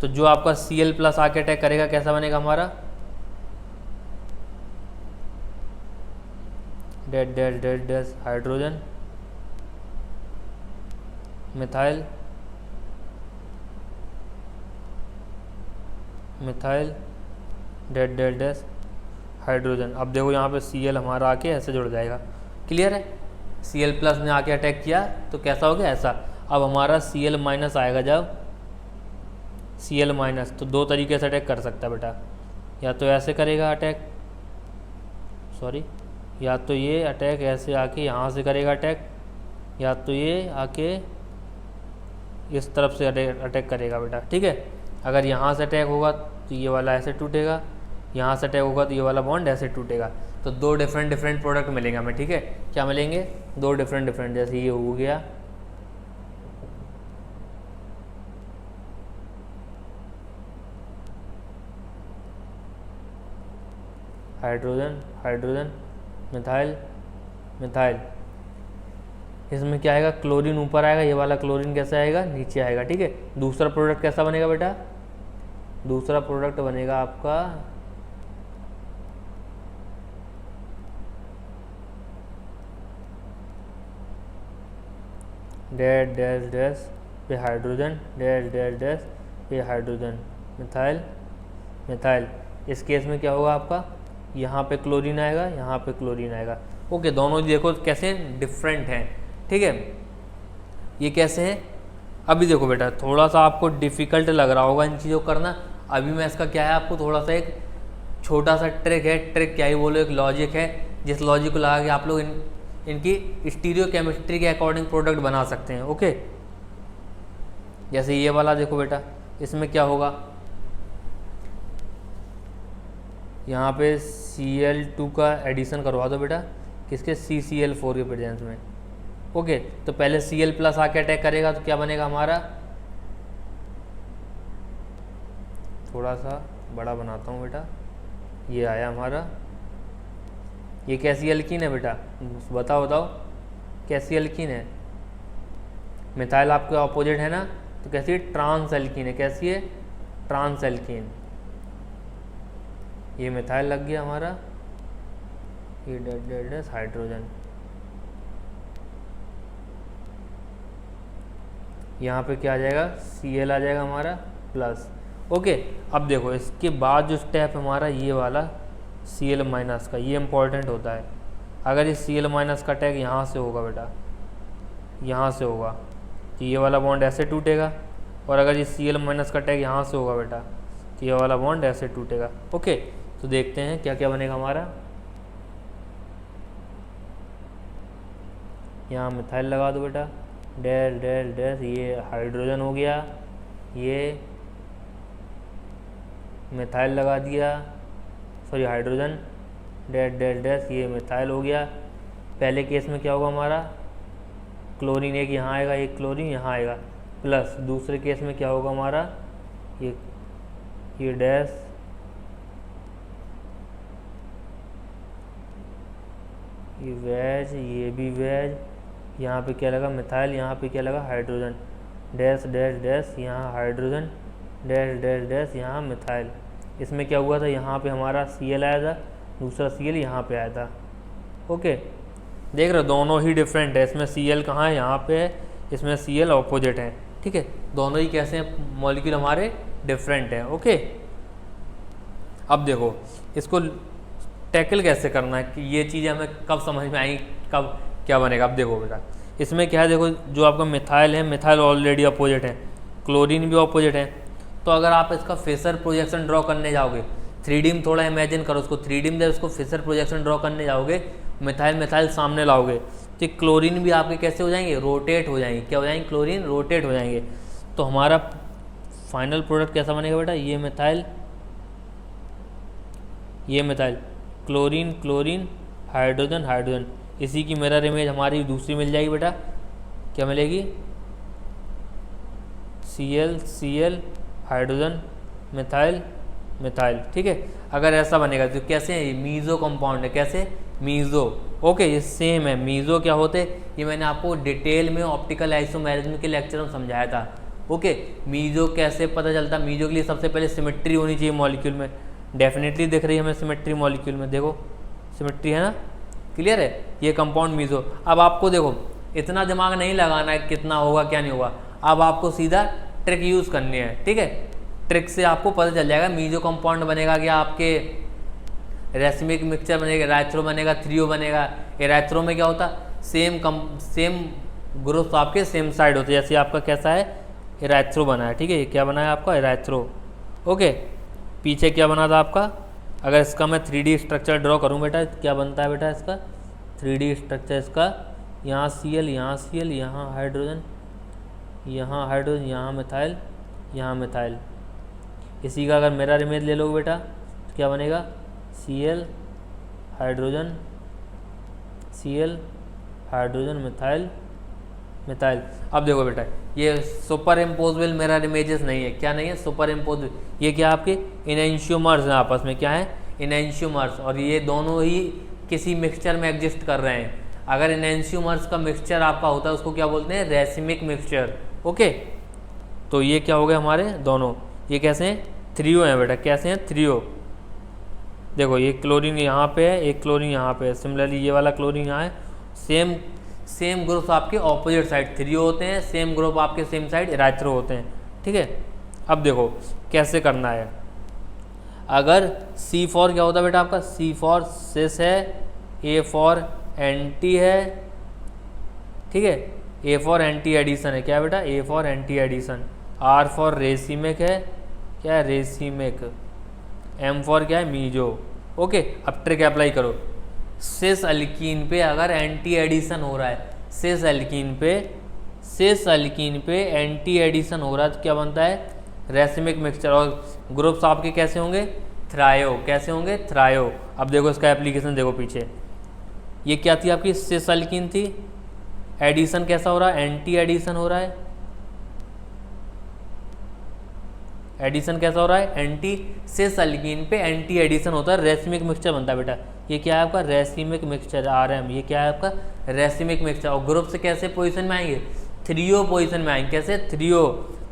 [SPEAKER 2] तो जो आपका Cl प्लस आके अटैक करेगा कैसा बनेगा हमारा, dash dash dash dash hydrogen, methyl dash dash dash hydrogen. अब देखो यहाँ पे Cl हमारा आके ऐसे जुड़ जाएगा। क्लियर है, Cl प्लस ने आके अटैक किया तो कैसा हो गया, ऐसा। अब हमारा Cl माइनस आएगा, जब Cl माइनस, तो दो तरीके से अटैक कर सकता है बेटा। या तो ऐसे करेगा अटैक, सॉरी, या तो ये अटैक ऐसे आके यहाँ से करेगा अटैक, या तो ये आके इस तरफ से अटैक करेगा बेटा। ठीक है, अगर यहाँ से अटैक होगा तो ये वाला ऐसे टूटेगा, यहाँ से अटैक होगा तो ये वाला बॉन्ड ऐसे टूटेगा। तो दो डिफरेंट प्रोडक्ट मिलेंगे हमें। ठीक है, क्या मिलेंगे, दो डिफरेंट, जैसे ये हो गया हाइड्रोजन मिथाइल। इसमें क्या आएगा, क्लोरीन ऊपर आएगा, ये वाला क्लोरीन कैसा आएगा, नीचे आएगा। ठीक है, दूसरा प्रोडक्ट कैसा बनेगा बेटा, दूसरा प्रोडक्ट बनेगा आपका डैश डैश डैश पे हाइड्रोजन, डैश डैश डैश पे हाइड्रोजन, मिथाइल। इस केस में क्या होगा आपका, यहाँ पे क्लोरीन आएगा, यहाँ पे क्लोरीन आएगा। ओके, दोनों देखो कैसे डिफरेंट हैं, ठीक है। ये कैसे हैं, अभी देखो बेटा थोड़ा सा आपको डिफ़िकल्ट लग रहा होगा इन चीज़ों को करना। अभी मैं इसका क्या है आपको थोड़ा सा एक छोटा सा ट्रिक है, ट्रिक क्या ही बोलो, एक लॉजिक है, जिस लॉजिक को लगा के आप लोग इनकी स्टीरियो केमिस्ट्री के अकॉर्डिंग प्रोडक्ट बना सकते हैं। ओके, जैसे ये वाला देखो बेटा, इसमें क्या होगा, यहाँ पे Cl2 का एडिशन करवा दो बेटा, किसके CCl4 के प्रेजेंस में। ओके, तो पहले Cl प्लस आके अटैक करेगा तो क्या बनेगा हमारा, थोड़ा सा बड़ा बनाता हूँ बेटा, ये आया हमारा, ये कैसी एल्कीन है बेटा, बताओ बताओ कैसी एल्कीन है, मिथाइल आपके ऑपोजिट है ना, तो कैसी है, ट्रांस एल्कीन है, कैसी है, ट्रांस एल्कीन। ये मिथाइल लग गया हमारा, ये डेड हाइड्रोजन, यहाँ पे क्या आ जाएगा, Cl आ जाएगा हमारा प्लस। ओके, अब देखो इसके बाद जो स्टेप हमारा ये वाला Cl माइनस का, ये इम्पॉर्टेंट होता है। अगर ये Cl माइनस का अटैक यहाँ से होगा बेटा, यहाँ से होगा तो ये वाला बॉन्ड ऐसे टूटेगा, और अगर ये Cl माइनस का अटैक यहाँ से होगा बेटा तो ये वाला बॉन्ड ऐसे टूटेगा। ओके, तो देखते हैं क्या क्या बनेगा हमारा। यहाँ मिथाइल लगा दो बेटा, डैश डैश डैश, ये हाइड्रोजन हो गया, ये मिथाइल लगा दिया, sorry hydrogen, dash dash dash, ये मिथाइल हो गया। पहले केस में क्या होगा हमारा, क्लोरीन एक यहाँ आएगा, एक क्लोरीन यहाँ आएगा, प्लस दूसरे केस में क्या होगा हमारा, ये डैश, ये वेज, ये भी वेज, यहाँ पे क्या लगा मिथाइल, यहाँ पे क्या लगा हाइड्रोजन, डैश डैश डैश, यहाँ हाइड्रोजन, डैश डैश डैश, यहाँ मिथाइल। इसमें क्या हुआ था, यहाँ पे हमारा Cl आया था, दूसरा Cl यहाँ पे आया था। ओके, देख रहे हो दोनों ही डिफरेंट है, इसमें Cl कहाँ है, यहाँ पे है, इसमें Cl ऑपोजिट है, ठीक है, दोनों ही कैसे हैं, मॉलिक्यूल हमारे डिफरेंट हैं। ओके, अब देखो इसको टैकल कैसे करना है कि ये चीज़ें हमें कब समझ में आई, कब क्या बनेगा। अब देखो बेटा इसमें क्या है, देखो जो आपका मिथाइल है, मिथाइल ऑलरेडी अपोजिट है, क्लोरीन भी अपोजिट है, तो अगर आप इसका फेसर प्रोजेक्शन ड्रॉ करने जाओगे, 3D में थोड़ा इमेजिन करो उसको, 3D में जब उसको फेसर प्रोजेक्शन ड्रॉ करने जाओगे, मिथाइल मिथाइल सामने लाओगे तो क्लोरीन भी आपके कैसे हो जाएंगे, रोटेट हो जाएंगे, क्या हो जाएंगे, क्लोरीन रोटेट हो जाएंगे। तो हमारा फाइनल प्रोडक्ट कैसा बनेगा बेटा, ये मिथाइल, ये methyl, chlorine chlorine, hydrogen hydrogen, इसी की मिरर इमेज हमारी दूसरी मिल जाएगी बेटा, क्या मिलेगी, Cl Cl, hydrogen, methyl methyl, ठीक है। अगर ऐसा बनेगा तो कैसे है, मीज़ो कंपाउंड है, कैसे, मीज़ो। ओके, ये सेम है, मीज़ो क्या होते, ये मैंने आपको डिटेल में ऑप्टिकल आइसोमेरिज्म के लेक्चर में समझाया था। ओके, मीज़ो कैसे पता चलता, मीज़ो के लिए सबसे पहले सिमेट्री होनी चाहिए मॉलिक्यूल में, डेफिनेटली दिख रही है हमें सिमेट्री मॉलिक्यूल में, देखो सिमेट्री है ना, क्लियर है, ये कंपाउंड मीज़ो। अब आपको देखो इतना दिमाग नहीं लगाना है कितना होगा क्या नहीं होगा, अब आपको सीधा ट्रिक यूज़ करनी है, ठीक है, ट्रिक से आपको पता चल जाएगा मीज़ो कंपाउंड बनेगा क्या, आपके रेसिमिक मिक्सचर बनेगा, एराथ्रो बनेगा, थ्रियो बनेगा। एराथ्रो में क्या होता, सेम ग्रुप्स आपके सेम साइड होते हैं, जैसे आपका कैसा है, एराथ्रो बना है, ठीक है, ये क्या बना है आपका, एराथ्रो। ओके, पीछे क्या बना था आपका, अगर इसका मैं 3D स्ट्रक्चर ड्रॉ करूँ बेटा, क्या बनता है बेटा इसका 3D स्ट्रक्चर, इसका यहाँ Cl, यहाँ Cl, यहाँ हाइड्रोजन, यहाँ हाइड्रोजन, यहाँ मिथाइल, यहाँ मिथाइल। इसी का अगर मिरर इमेज ले लो बेटा तो क्या बनेगा, Cl hydrogen, Cl hydrogen, methyl methyl. अब देखो बेटा ये सुपर इम्पोजेबल मिरर इमेजेस नहीं है, क्या नहीं है, सुपर इम्पोजेबल, ये क्या आपके इनएंशियोमर्स हैं, आपस में क्या है, इनएंशियोमर्स, और ये दोनों ही किसी मिक्सचर में एग्जिस्ट कर रहे हैं। अगर इनएंशियोमर्स का मिक्सचर आपका होता है उसको क्या बोलते हैं, रेसिमिक मिक्सचर। ओके, तो ये क्या हो गया हमारे दोनों, ये कैसे हैं, थ्रियो हैं बेटा, कैसे हैं, थ्रियो। देखो ये क्लोरीन यहाँ पे है, एक क्लोरीन यहाँ पे है, सिमिलरली ये वाला क्लोरीन यहाँ है, सेम ग्रुप आपके ऑपोजिट साइड थ्रियो होते हैं, सेम ग्रुप आपके सेम साइड एराथ्रो होते हैं, ठीक है। अब देखो कैसे करना है, अगर C फॉर क्या होता है बेटा आपका, C फॉर सिस है, A फॉर एंटी है, ठीक है। ए फॉर एंटी एडिशन है, क्या बेटा, A for anti addition. R for racemic है, क्या है, रेसिमिक। एम फॉर क्या है, मीजो। ओके, अब ट्रिक अप्लाई करो। सिस अल्कीन पे अगर एंटी एडिशन हो रहा है, सिस अल्कीन पे एंटी एडिशन हो रहा है तो क्या बनता है, रेसिमिक मिक्सचर। और ग्रुप्स आपके कैसे होंगे, थ्रायो, कैसे होंगे, थ्रायो। अब देखो इसका एप्लीकेशन देखो पीछे, ये क्या थी आपकी, सिस अल्कीन थी, एडिशन कैसा हो रहा है, एंटी एडिशन हो रहा है। एडिशन कैसा हो रहा है, एंटी, सिस अल्कीन पे एंटी एडिशन होता है, रेसिमिक मिक्सचर बनता है बेटा। ये क्या है आपका, रेसिमिक मिक्सचर, RM। ये क्या है आपका, रेसिमिक मिक्सचर। और ग्रुप से कैसे पोजीशन में आएंगे, थ्रियो पोजीशन में आएंगे, कैसे, थ्रियो।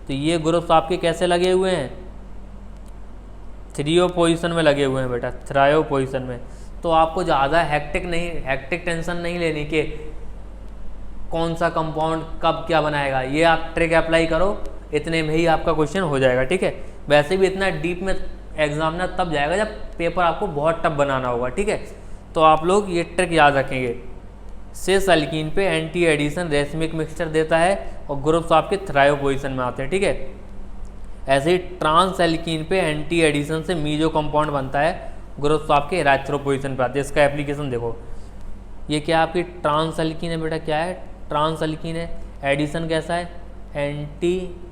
[SPEAKER 2] तो ये ग्रुप्स आपके कैसे लगे हुए हैं, थ्रियो पोजीशन में लगे हुए हैं बेटा, थ्रायो पोजीशन में। तो आपको ज़्यादा हेक्टिक टेंशन नहीं लेनी कि कौन सा कंपाउंड कब क्या बनाएगा। ये आप ट्रिक अप्लाई करो, इतने में ही आपका क्वेश्चन हो जाएगा, ठीक है। वैसे भी इतना डीप में एग्जामिनर तब जाएगा जब पेपर आपको बहुत टफ बनाना होगा, ठीक है। तो आप लोग ये ट्रिक याद रखेंगे। सिस अल्कीन पे एंटी एडिशन रेसिमिक मिक्सचर देता है और ग्रुप्स आपके थ्रायो पोजीशन में आते हैं, ठीक है। ऐसे ही ट्रांस एल्कीन पे एंटी एडिशन से मीजो कंपाउंड बनता है, ग्रुप्स आपके इराथ्रो पोजीशन पे आते हैं। इसका एप्लीकेशन देखो, ये क्या आपकी ट्रांस एल्कीन है बेटा, क्या है, ट्रांस एल्कीन है। एडिशन कैसा है, एंटी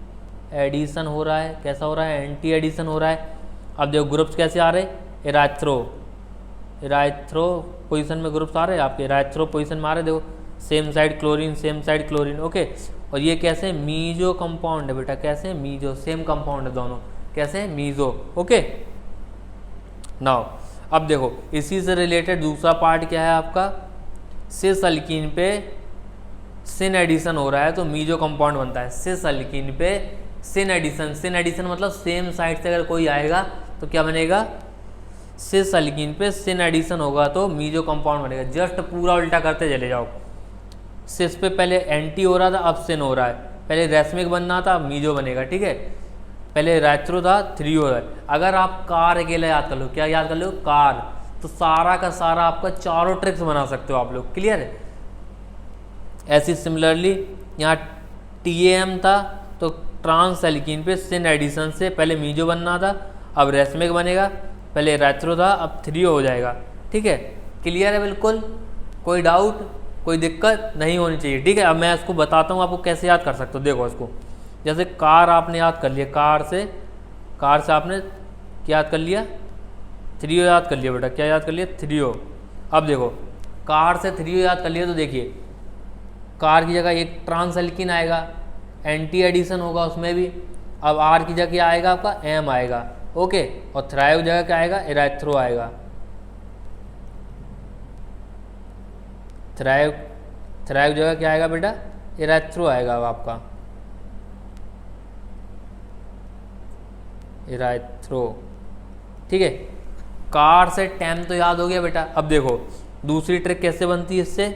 [SPEAKER 2] एडिशन हो रहा है, कैसा हो रहा है, एंटी एडिशन हो रहा है। अब देखो ग्रुप्स कैसे आ रहे हैं, इराथ्रो पोजीशन में ग्रुप्स आ रहे हैं आपके, इराथ्रो पोजीशन में आ रहे हैं। देखो same side chlorine, same side chlorine, okay. और ये कैसे, मीजो कंपाउंड है बेटा, कैसे, मीजो, सेम कंपाउंड है दोनों, कैसे, मीजो, ओके। नाउ अब देखो इसी से रिलेटेड दूसरा पार्ट क्या है आपका, सिस अल्कीन पे सिन एडिशन हो रहा है तो मीजो कंपाउंड बनता है। सिस अल्कीन पे सिन एडिशन मतलब सेम साइड से अगर कोई आएगा तो क्या बनेगा, सिस अल्कीन पे सिन एडिशन होगा तो मीजो कंपाउंड बनेगा। जस्ट पूरा उल्टा करते चले जाओ। सिस पे पहले एंटी हो रहा था, अब सिन हो रहा है। पहले रेसिमिक बनना था, अब मीजो बनेगा, ठीक है। पहले इराथ्रो था, थ्रियो हो रहा है। अगर आप कार अकेला याद कर लो, क्या याद कर लो, कार, तो सारा का सारा आपका चारों ट्रिक्स बना सकते हो आप लोग, क्लियर है। ऐसी सिमिलरली यहाँ TAM था तो ट्रांस एल्कीन पे सिन एडिशन से पहले मीजो बनना था, अब रेसिमिक बनेगा। पहले इराथ्रो था, अब थ्रियो हो जाएगा, ठीक है। क्लियर है बिल्कुल, कोई डाउट, कोई दिक्कत नहीं होनी चाहिए, ठीक है। अब मैं इसको बताता हूँ आपको कैसे याद कर सकते हो। देखो इसको, जैसे कार आपने याद कर लिया, कार से आपने क्या याद कर लिया, थ्रियो याद कर लिया बेटा, क्या याद कर लिया, थ्रियो। अब देखो कार से थ्रियो याद कर लिया तो देखिए कार की जगह एक ट्रांस एल्कीन आएगा, एंटी एडिशन होगा उसमें भी। अब R की जगह क्या आएगा आपका, M आएगा, ओके। और थ्रायो की जगह क्या आएगा, इराथ्रो आएगा। थ्रायो की जगह क्या आएगा बेटा, इराथ्रो आएगा। अब आपका इराथ्रो, ठीक है। कार से टैम तो याद हो गया बेटा। अब देखो दूसरी ट्रिक कैसे बनती है इससे,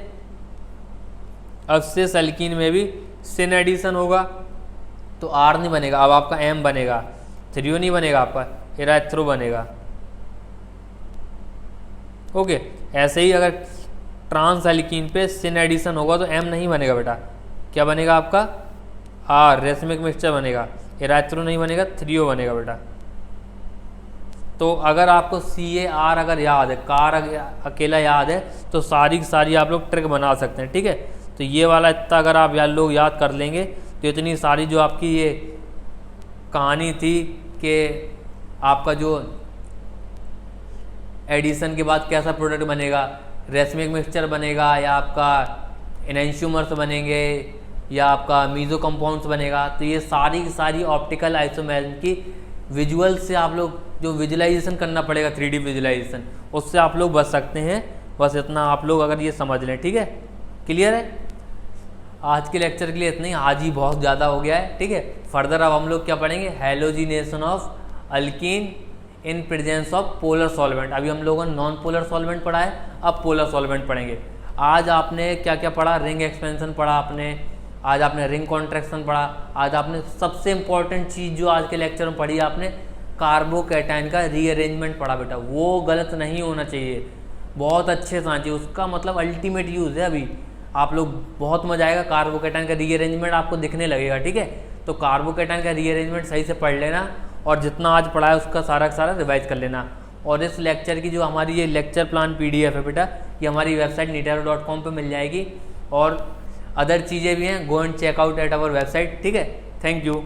[SPEAKER 2] अब सिस अल्कीन में भी सिन एडिशन होगा तो R नहीं बनेगा, अब आपका M बनेगा, थ्रियो नहीं बनेगा, आपका इराथ्रो बनेगा, ओके। ऐसे ही अगर ट्रांस एल्कीन पे सिन एडिशन होगा तो M नहीं बनेगा बेटा, क्या बनेगा आपका, R, रेसिमिक मिक्सचर बनेगा, इराथ्रो नहीं बनेगा, थ्रियो बनेगा बेटा। तो अगर आपको CAR अगर याद है, कार अकेला याद है तो सारी की सारी आप लोग ट्रिक बना सकते हैं, ठीक है। तो ये वाला इतना अगर आप लोग याद कर लेंगे तो इतनी सारी जो आपकी ये कहानी थी कि आपका जो एडिशन के बाद कैसा प्रोडक्ट बनेगा, रेसिमिक मिक्सचर बनेगा या आपका एनेंशियोमर्स बनेंगे या आपका मीजो कंपाउंड्स बनेगा, तो ये सारी की सारी ऑप्टिकल आइसोमेरिज्म की विजुअल से आप लोग जो विजुलाइजेशन करना पड़ेगा, 3D विजुलाइजेशन, उससे आप लोग बच सकते हैं। बस इतना आप लोग अगर ये समझ लें, ठीक है, क्लियर है। आज के लेक्चर के लिए इतना ही, आज ही बहुत ज़्यादा हो गया है, ठीक है। फर्दर अब हम लोग क्या पढ़ेंगे, halogenation of alkyne in presence of polar solvent. अभी हम लोगों ने नॉन पोलर सॉल्वेंट पढ़ा है, अब पोलर सॉल्वेंट पढ़ेंगे। आज आपने क्या क्या पढ़ा, रिंग एक्सपेंशन पढ़ा आपने, आज आपने रिंग कॉन्ट्रैक्शन पढ़ा, आज आपने सबसे इंपॉर्टेंट चीज़ जो आज के लेक्चर में पढ़ी आपने कार्बोकैटायन का रीअरेंजमेंट पढ़ा बेटा। वो गलत नहीं होना चाहिए, बहुत अच्छे सांचे, उसका मतलब अल्टीमेट यूज़ है अभी। आप लोग बहुत मजा आएगा। कार्बोकेटाइन का रीअरेंजमेंट आपको दिखने लगेगा, ठीक है। तो कार्बोकेटाइन का रीअरेंजमेंट सही से पढ़ लेना और जितना आज पढ़ा है उसका सारा का सारा रिवाइज कर लेना। और इस लेक्चर की जो हमारी ये लेक्चर प्लान PDF है बेटा, ये हमारी वेबसाइट nitaro.com पे मिल जाएगी। और अदर चीज़ें भी हैं, go and check out at our website, ठीक है। Thank you.